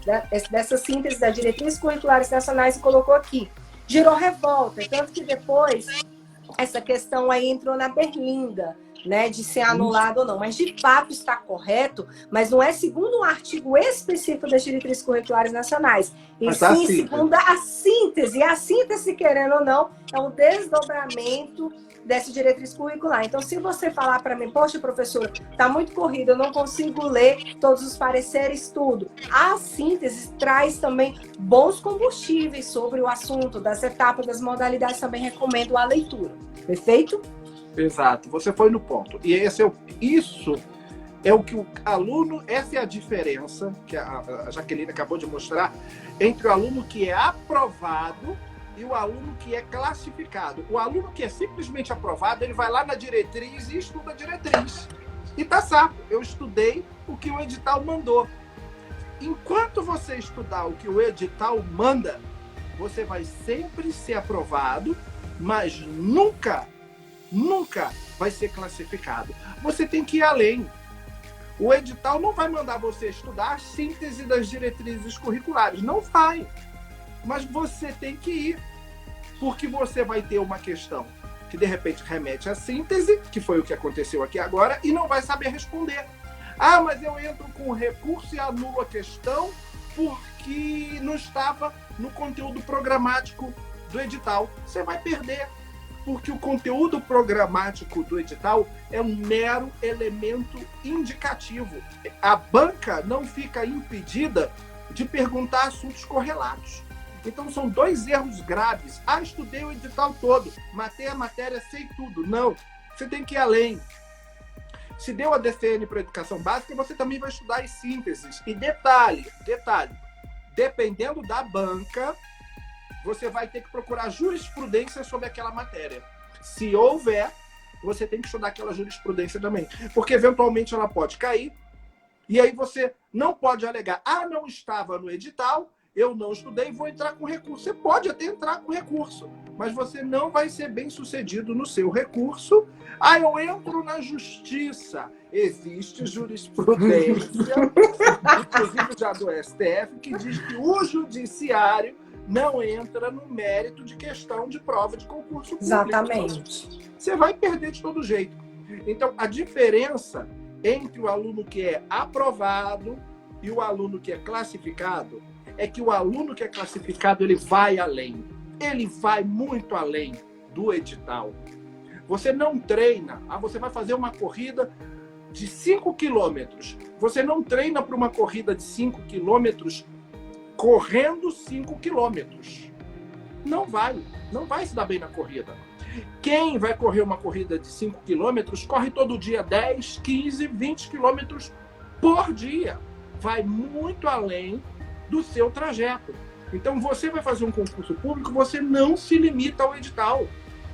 diretrizes curriculares nacionais e colocou aqui. Gerou revolta, tanto que depois essa questão aí entrou na berlinda, né, de ser anulado ou não. Mas, de fato, está correto, mas não é segundo um artigo específico das diretrizes curriculares nacionais, e sim segundo a síntese. E a síntese, querendo ou não, é um desdobramento dessa diretriz curricular. Então, se você falar para mim, poxa, professora, está muito corrido, eu não consigo ler todos os pareceres, tudo. A síntese traz também bons combustíveis sobre o assunto, das etapas, das modalidades, também recomendo a leitura. Perfeito? Exato, você foi no ponto. E isso é o que o aluno, essa é a diferença que a Jaqueline acabou de mostrar entre o aluno que é aprovado e o aluno que é classificado. O aluno que é simplesmente aprovado, ele vai lá na diretriz e estuda a diretriz. E tá certo, eu estudei o que o edital mandou. Enquanto você estudar o que o edital manda, você vai sempre ser aprovado, mas nunca vai ser classificado. Você tem que ir além. O edital não vai mandar você estudar a síntese das diretrizes curriculares. Não vai. Mas você tem que ir. Porque você vai ter uma questão que de repente remete à síntese, que foi o que aconteceu aqui agora, e não vai saber responder. Ah, mas eu entro com recurso e anulo a questão porque não estava no conteúdo programático do edital. Você vai perder, porque o conteúdo programático do edital é um mero elemento indicativo. A banca não fica impedida de perguntar assuntos correlatos. Então, são 2 erros graves. Ah, estudei o edital todo, matei a matéria, sei tudo. Não, você tem que ir além. Se deu a DCN para educação básica, você também vai estudar as sínteses. E detalhe, dependendo da banca, você vai ter que procurar jurisprudência sobre aquela matéria. Se houver, você tem que estudar aquela jurisprudência também. Porque, eventualmente, ela pode cair. E aí você não pode alegar, ah, não estava no edital, eu não estudei, vou entrar com recurso. Você pode até entrar com recurso, mas você não vai ser bem sucedido no seu recurso. Ah, eu entro na justiça. Existe jurisprudência, inclusive já do STF, que diz que o judiciário não entra no mérito de questão de prova de concurso público. Exatamente. Você vai perder de todo jeito. Então, a diferença entre o aluno que é aprovado e o aluno que é classificado é que o aluno que é classificado, ele vai além. Ele vai muito além do edital. Você não treina. Você vai fazer uma corrida de 5 quilômetros. Você não treina para uma corrida de 5 quilômetros correndo 5 quilômetros. Não vai se dar bem na corrida. Quem vai correr uma corrida de 5 quilômetros, corre todo dia 10, 15, 20 quilômetros por dia. Vai muito além do seu trajeto. Então, você vai fazer um concurso público, você não se limita ao edital.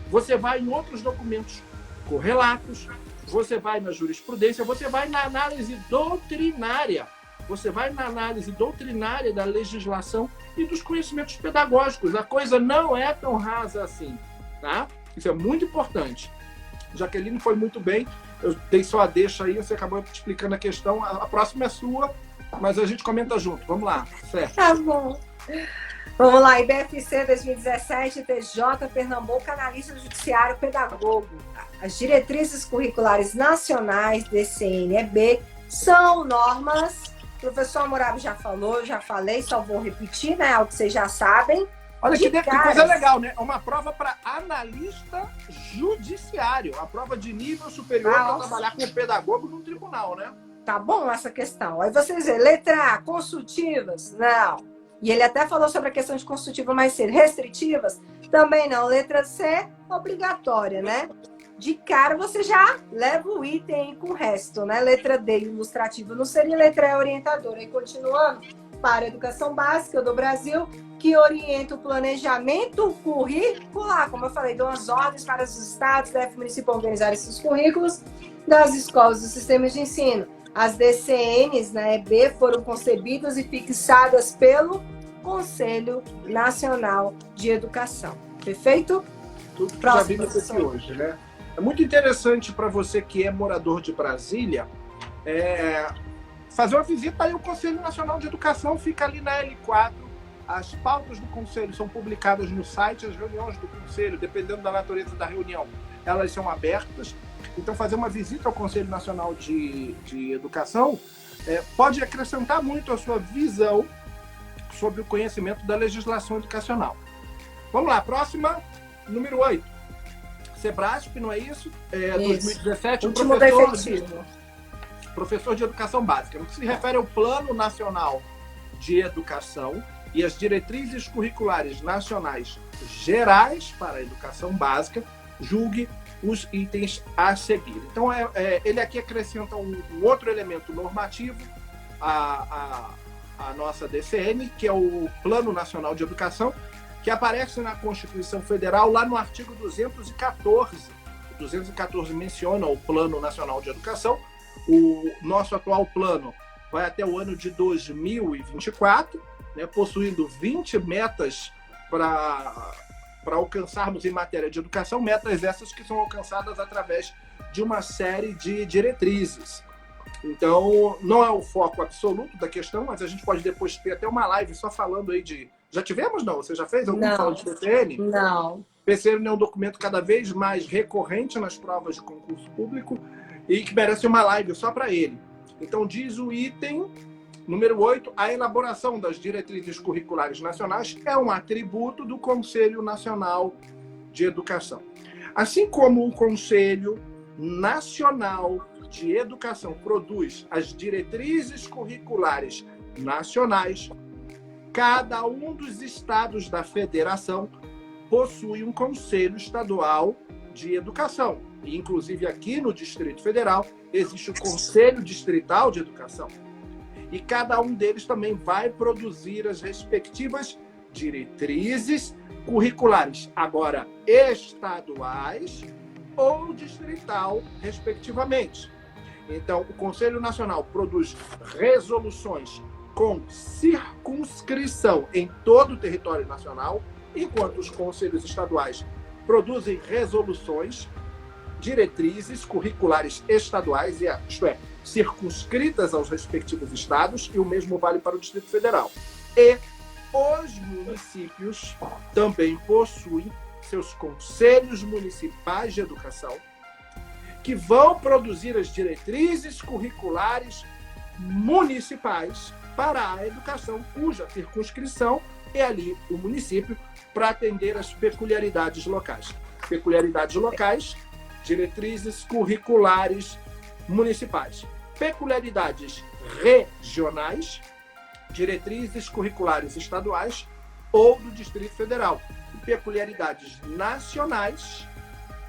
Você vai em outros documentos correlatos, você vai na jurisprudência, você vai na análise doutrinária. Você vai na análise doutrinária da legislação e dos conhecimentos pedagógicos. A coisa não é tão rasa assim, tá? Isso é muito importante. Jaqueline foi muito bem. Eu dei só a deixa aí, você acabou explicando a questão. A próxima é sua, mas a gente comenta junto. Vamos lá, certo? Tá bom. Vamos lá, IBFC 2017, TJ, Pernambuco, analista judiciário, pedagogo. As diretrizes curriculares nacionais, DCN-EB, são normas. O professor Hammurabi já falou, já falei, só vou repetir, né? Algo que vocês já sabem. Olha que coisa legal, né? É uma prova para analista judiciário. A prova de nível superior para trabalhar com o pedagogo no tribunal, né? Tá bom essa questão. Aí vocês veem, letra A, consultivas? Não. E ele até falou sobre a questão de consultiva mais cedo. Restritivas? Também não. Letra C, obrigatória, né? De cara você já leva o item com o resto, né? Letra D, ilustrativa não seria. Letra E, orientadora. E continuando, para a educação básica do Brasil, que orienta o planejamento curricular. Como eu falei, dão as ordens para os estados, deve o município organizar esses currículos das escolas dos sistemas de ensino. As DCNs na EB foram concebidas e fixadas pelo Conselho Nacional de Educação. Perfeito? Tudo que já vimos aqui hoje, né? É muito interessante para você que é morador de Brasília fazer uma visita aí ao Conselho Nacional de Educação, fica ali na L4. As pautas do Conselho são publicadas no site, as reuniões do Conselho, dependendo da natureza da reunião, elas são abertas. Então, fazer uma visita ao Conselho Nacional de Educação pode acrescentar muito a sua visão sobre o conhecimento da legislação educacional. Vamos lá, próxima, número 8. Sebrasp, não é isso? 2017, último professor de educação básica. No que se refere ao Plano Nacional de Educação e as diretrizes curriculares nacionais gerais para a educação básica, julgue os itens a seguir. Então, ele aqui acrescenta um outro elemento normativo à nossa DCN, que é o Plano Nacional de Educação, que aparece na Constituição Federal, lá no artigo 214. O 214 menciona o Plano Nacional de Educação. O nosso atual plano vai até o ano de 2024, né, possuindo 20 metas para alcançarmos em matéria de educação, metas essas que são alcançadas através de uma série de diretrizes. Então, não é o foco absoluto da questão, mas a gente pode depois ter até uma live só falando aí de... Já tivemos, não? Você já fez algum fala de DCN? Não. PCN é um documento cada vez mais recorrente nas provas de concurso público e que merece uma live só para ele. Então, diz o item número 8, a elaboração das diretrizes curriculares nacionais é um atributo do Conselho Nacional de Educação. Assim como o Conselho Nacional de Educação produz as diretrizes curriculares nacionais, cada um dos estados da federação possui um Conselho Estadual de Educação. E, inclusive, aqui no Distrito Federal, existe o Conselho Distrital de Educação. E cada um deles também vai produzir as respectivas diretrizes curriculares, agora estaduais ou distrital, respectivamente. Então, o Conselho Nacional produz resoluções com circunscrição em todo o território nacional, enquanto os conselhos estaduais produzem resoluções, diretrizes curriculares estaduais, isto é, circunscritas aos respectivos estados, e o mesmo vale para o Distrito Federal. E os municípios também possuem seus conselhos municipais de educação, que vão produzir as diretrizes curriculares municipais para a educação, cuja circunscrição é ali o município, para atender às peculiaridades locais. Peculiaridades locais, diretrizes curriculares municipais. Peculiaridades regionais, diretrizes curriculares estaduais ou do Distrito Federal. E peculiaridades nacionais,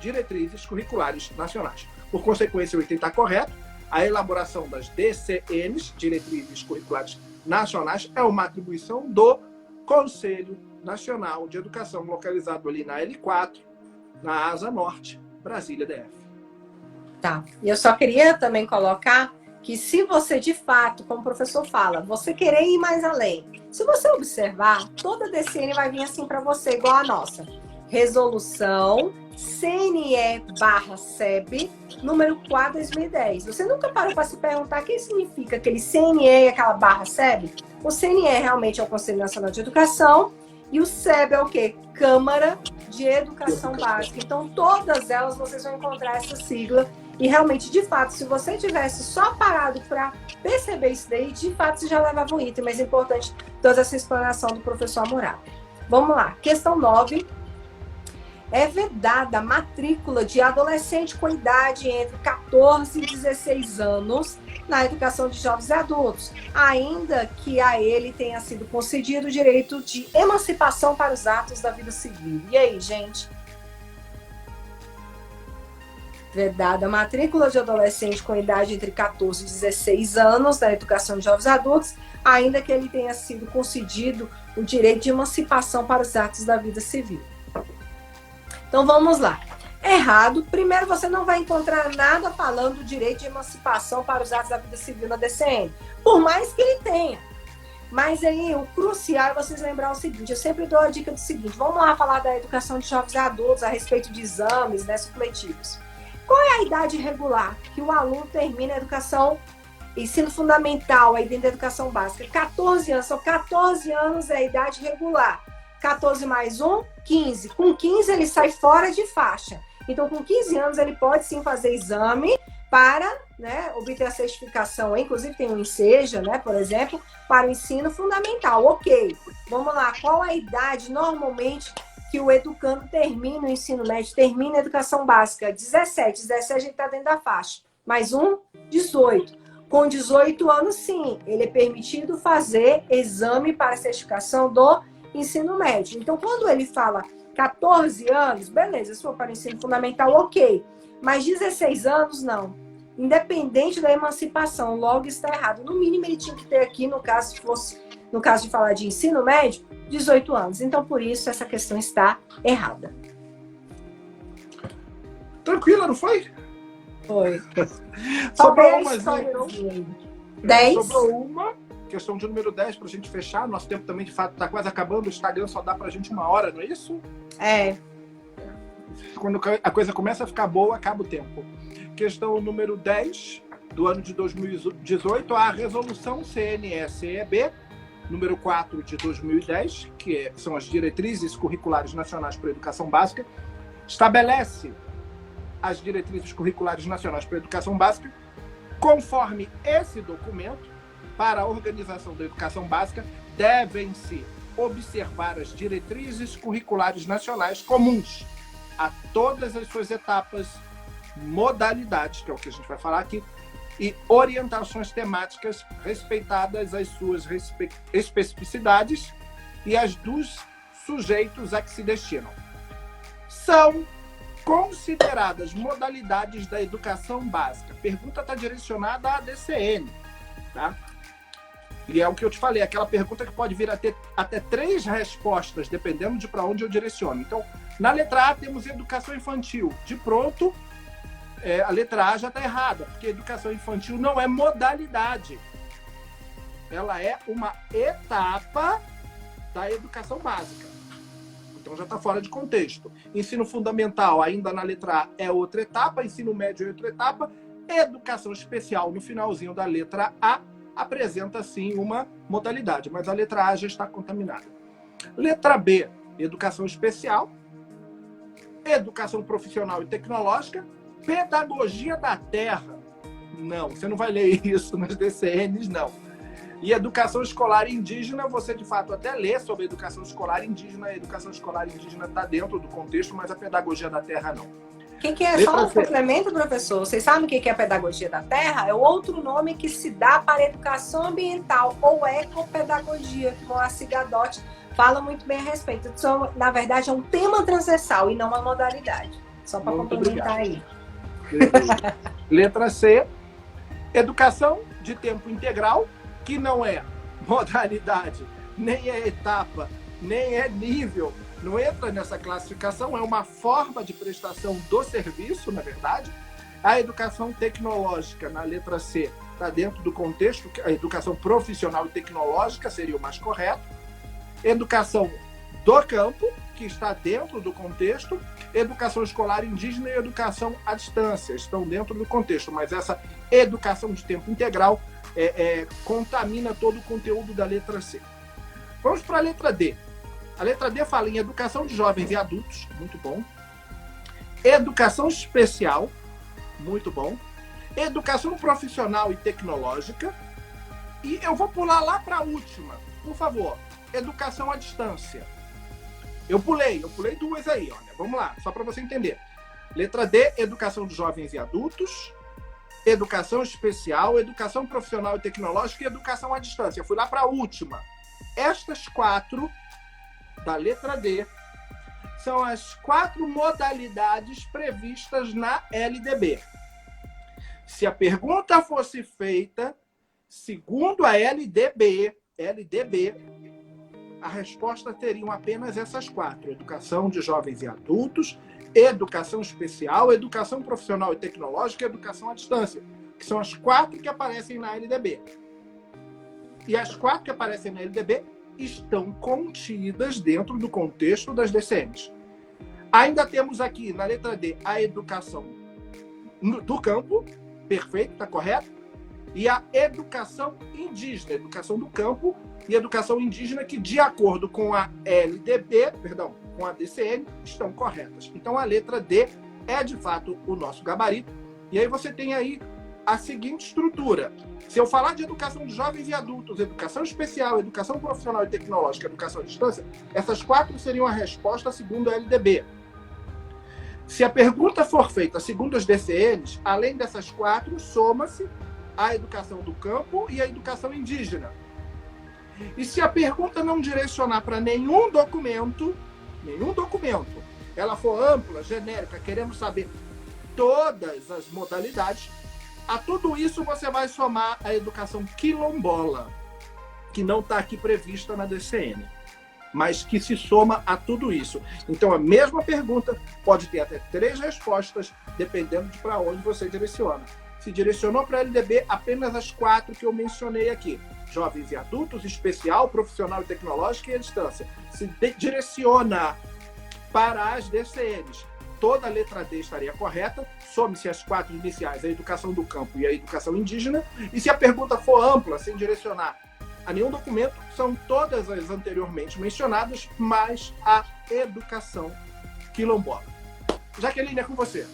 diretrizes curriculares nacionais. Por consequência, o item está correto. A elaboração das DCNs, diretrizes curriculares nacionais, é uma atribuição do Conselho Nacional de Educação, localizado ali na L4, na Asa Norte, Brasília, DF. Tá. E eu só queria também colocar que se você, de fato, como o professor fala, você querer ir mais além, se você observar, toda DCN vai vir assim para você, igual a nossa. Resolução CNE/SEB, número 4/2010. Você nunca parou para se perguntar o que significa aquele CNE e aquela /SEB? O CNE realmente é o Conselho Nacional de Educação e o SEB é o quê? Câmara de Educação Básica. Então, todas elas vocês vão encontrar essa sigla. E realmente, de fato, se você tivesse só parado para perceber isso daí, de fato, você já levava o item. Mas é importante toda essa explanação do professor Amurá. Vamos lá. Questão 9. É vedada a matrícula de adolescente com idade entre 14 e 16 anos na educação de jovens e adultos, ainda que a ele tenha sido concedido o direito de emancipação para os atos da vida civil. E aí, gente? Vedada a matrícula de adolescente com idade entre 14 e 16 anos na educação de jovens e adultos, ainda que ele tenha sido concedido o direito de emancipação para os atos da vida civil. Então vamos lá. Errado. Primeiro, você não vai encontrar nada falando do direito de emancipação para os atos da vida civil na DCN, por mais que ele tenha. Mas aí, o crucial é vocês lembrar o seguinte, eu sempre dou a dica do seguinte, vamos lá falar da educação de jovens e adultos a respeito de exames, né, supletivos. Qual é a idade regular que o aluno termina a educação, ensino fundamental, aí dentro da educação básica? 14 anos. São 14 anos é a idade regular. 14 mais 1, 15. Com 15 ele sai fora de faixa. Então, com 15 anos ele pode sim fazer exame para, né, obter a certificação. Inclusive tem o Enseja, né, por exemplo, para o ensino fundamental. Ok, vamos lá. Qual a idade normalmente que o educando termina o ensino médio, termina a educação básica? 17. 17 a gente está dentro da faixa. Mais 1, 18. Com 18 anos, sim, ele é permitido fazer exame para certificação do ensino médio. Então, quando ele fala 14 anos, beleza, se for para o ensino fundamental, ok. Mas 16 anos, não. Independente da emancipação, logo está errado. No mínimo, ele tinha que ter aqui, no caso de falar de ensino médio, 18 anos. Então, por isso, essa questão está errada. Tranquila, não foi? Foi. Sobrou uma. 10. Sobrou uma. Questão de número 10 para a gente fechar. Nosso tempo também, de fato, está quase acabando. O Instagram só dá para a gente 1 hora, não é isso? É. Quando a coisa começa a ficar boa, acaba o tempo. Questão número 10 do ano de 2018. A resolução CNE-CEB número 4 de 2010, que são as Diretrizes Curriculares Nacionais para a Educação Básica, estabelece as Diretrizes Curriculares Nacionais para a Educação Básica. Conforme esse documento, para a organização da educação básica, devem-se observar as diretrizes curriculares nacionais comuns a todas as suas etapas, modalidades, que é o que a gente vai falar aqui, e orientações temáticas respeitadas as suas especificidades e as dos sujeitos a que se destinam. São consideradas modalidades da educação básica. A pergunta está direcionada à DCN, tá? E é o que eu te falei, aquela pergunta que pode vir a ter até 3 respostas, dependendo de para onde eu direciono. Então, na letra A temos educação infantil. De pronto, a letra A já está errada, porque educação infantil não é modalidade. Ela é uma etapa da educação básica. Então já está fora de contexto. Ensino fundamental, ainda na letra A, é outra etapa. Ensino médio é outra etapa. Educação especial, no finalzinho da letra A, apresenta, sim, uma modalidade. Mas a letra A já está contaminada. Letra B, educação especial. Educação profissional e tecnológica. Pedagogia da terra. Não, você não vai ler isso nas DCNs, não. E educação escolar indígena, você de fato até lê sobre educação escolar indígena. A educação escolar indígena está dentro do contexto, mas a pedagogia da terra não. O que é? Só um complemento, professor. Vocês sabem o que é a pedagogia da terra? É outro nome que se dá para a educação ambiental, ou ecopedagogia, que o Moacir Gadotti fala muito bem a respeito. Então, na verdade, é um tema transversal e não uma modalidade. Só para complementar aí. Letra C, educação de tempo integral, que não é modalidade, nem é etapa, nem é nível, não entra nessa classificação, é uma forma de prestação do serviço, na verdade. A educação tecnológica, na letra C, está dentro do contexto, a educação profissional e tecnológica seria o mais correto. Educação do campo, que está dentro do contexto. Educação escolar indígena e educação à distância estão dentro do contexto, mas essa educação de tempo integral contamina todo o conteúdo da letra C. Vamos para a letra D. A letra D fala em educação de jovens e adultos, muito bom. Educação especial, muito bom. Educação profissional e tecnológica. E eu vou pular lá para a última, por favor. Educação à distância. Eu pulei 2 aí, olha. Vamos lá, só para você entender. Letra D, educação de jovens e adultos. Educação especial, educação profissional e tecnológica e educação à distância. Eu fui lá para a última. Estas 4 da letra D são as 4 modalidades previstas na LDB. Se a pergunta fosse feita segundo a LDB, a resposta teriam apenas essas 4. Educação de jovens e adultos, educação especial, educação profissional e tecnológica e educação à distância, que são as 4 que aparecem na LDB. E as 4 que aparecem na LDB estão contidas dentro do contexto das DCMs. Ainda temos aqui, na letra D, a educação do campo, perfeito, está correto, e a educação indígena, educação do campo e educação indígena, que, de acordo com a com a DCN, estão corretas. Então, a letra D é, de fato, o nosso gabarito. E aí você tem aí a seguinte estrutura. Se eu falar de educação de jovens e adultos, educação especial, educação profissional e tecnológica, educação à distância, essas 4 seriam a resposta segundo a LDB. Se a pergunta for feita segundo as DCNs, além dessas 4, soma-se a educação do campo e a educação indígena. E se a pergunta não direcionar para nenhum documento, ela for ampla, genérica, queremos saber todas as modalidades, a tudo isso você vai somar a educação quilombola, que não está aqui prevista na DCN, mas que se soma a tudo isso. Então, a mesma pergunta pode ter até 3 respostas, dependendo de para onde você direciona. Se direcionou para a LDB, apenas as 4 que eu mencionei aqui. Jovens e adultos, especial, profissional e tecnológica e à distância. Se direciona para as DCNs, toda a letra D estaria correta, some-se as 4 iniciais, a educação do campo e a educação indígena, e se a pergunta for ampla, sem direcionar a nenhum documento, são todas as anteriormente mencionadas, mais a educação quilombola. Jaqueline, é com você.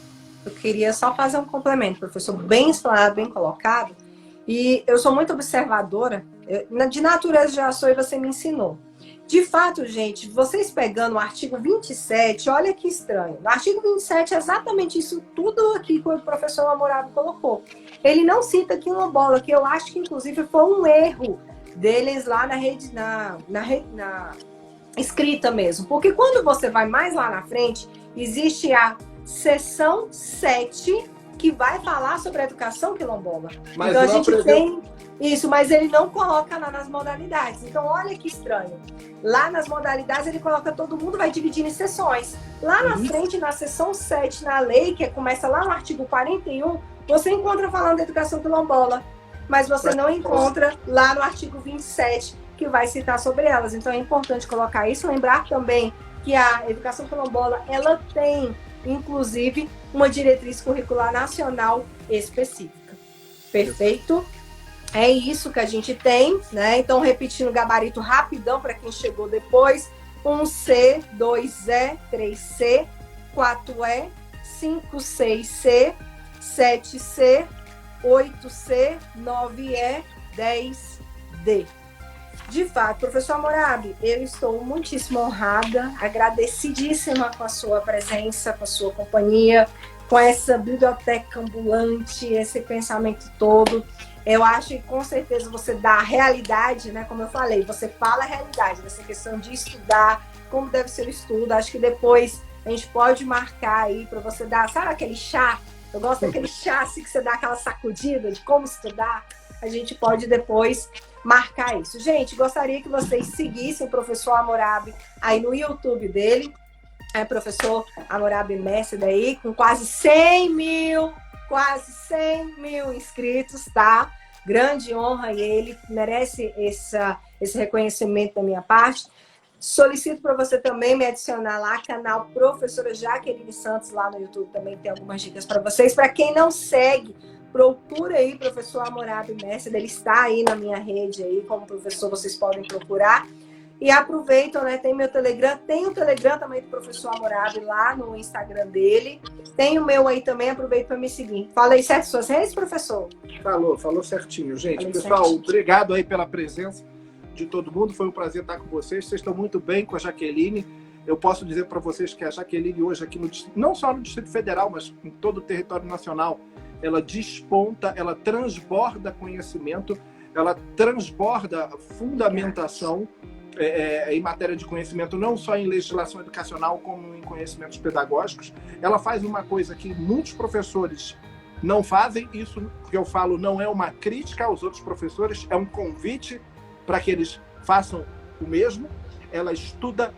Eu queria só fazer um complemento, professor, bem explanado, bem colocado. E eu sou muito observadora, de natureza já sou e você me ensinou. De fato, gente, vocês pegando o artigo 27, olha que estranho. No artigo 27 é exatamente isso tudo aqui que o professor Hammurabi colocou. Ele não cita quilombola, que eu acho que inclusive foi um erro deles lá na rede, na escrita mesmo. Porque quando você vai mais lá na frente, existe a seção 7, que vai falar sobre a educação quilombola. Mas então a gente tem isso, mas ele não coloca lá nas modalidades. Então olha que estranho. Lá nas modalidades ele coloca todo mundo, vai dividir em seções. Lá na frente, na seção 7, na lei, que começa lá no artigo 41, você encontra falando da educação quilombola. Mas você não encontra lá no artigo 27, que vai citar sobre elas. Então é importante colocar isso. Lembrar também que a educação quilombola, ela tem, inclusive, uma diretriz curricular nacional específica. Perfeito? É isso que a gente tem, né? Então, repetindo o gabarito rapidão para quem chegou depois. 1C, 2E, 3C, 4E, 5C, 7C, 8C, 9E, 10D. De fato, professor Hammurabi, eu estou muitíssimo honrada, agradecidíssima com a sua presença, com a sua companhia, com essa biblioteca ambulante, esse pensamento todo. Eu acho que com certeza você dá a realidade, né? Como eu falei, você fala a realidade dessa questão de estudar, como deve ser o estudo. Acho que depois a gente pode marcar aí para você dar, sabe aquele chá? Eu gosto daquele chá assim, que você dá aquela sacudida de como estudar. A gente pode depois marcar isso. Gente, gostaria que vocês seguissem o professor Hammurabi aí no YouTube dele. É professor Hammurabi Mestre daí, com quase 100 mil inscritos, tá? Grande honra e ele merece esse reconhecimento da minha parte. Solicito para você também me adicionar lá, canal Professora Jaqueline Santos, lá no YouTube também tem algumas dicas para vocês. Para quem não segue, procura aí professor Hammurabi Mestre, ele está aí na minha rede aí, como professor vocês podem procurar. E aproveitam, né? Tem meu Telegram, tem o Telegram também do professor Hammurabi lá no Instagram dele. Tem o meu aí também, aproveita para me seguir. Fala aí certo suas redes, professor? Falou certinho, gente. Falei Pessoal, certinho. Obrigado aí pela presença de todo mundo. Foi um prazer estar com vocês. Vocês estão muito bem com a Jaqueline. Eu posso dizer para vocês que a Jaqueline hoje aqui, não só no Distrito Federal, mas em todo o território nacional, ela desponta, ela transborda conhecimento, ela transborda fundamentação em matéria de conhecimento, não só em legislação educacional, como em conhecimentos pedagógicos. Ela faz uma coisa que muitos professores não fazem. Isso que eu falo não é uma crítica aos outros professores, é um convite para que eles façam o mesmo. Ela estuda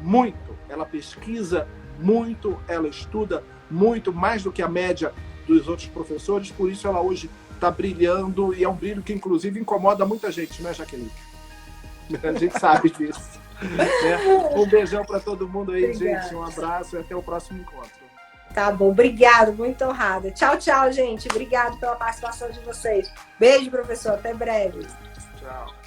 muito, ela pesquisa muito, ela estuda muito, mais do que a média dos outros professores. Por isso ela hoje está brilhando, e é um brilho que inclusive incomoda muita gente, né, Jaqueline? A gente sabe disso. Né? Um beijão para todo mundo aí, Obrigada. gente. Um abraço e até o próximo encontro. Tá bom, obrigado, muito honrada. Tchau, tchau, gente. Obrigado pela participação de vocês. Beijo, professor. Até breve. Tchau.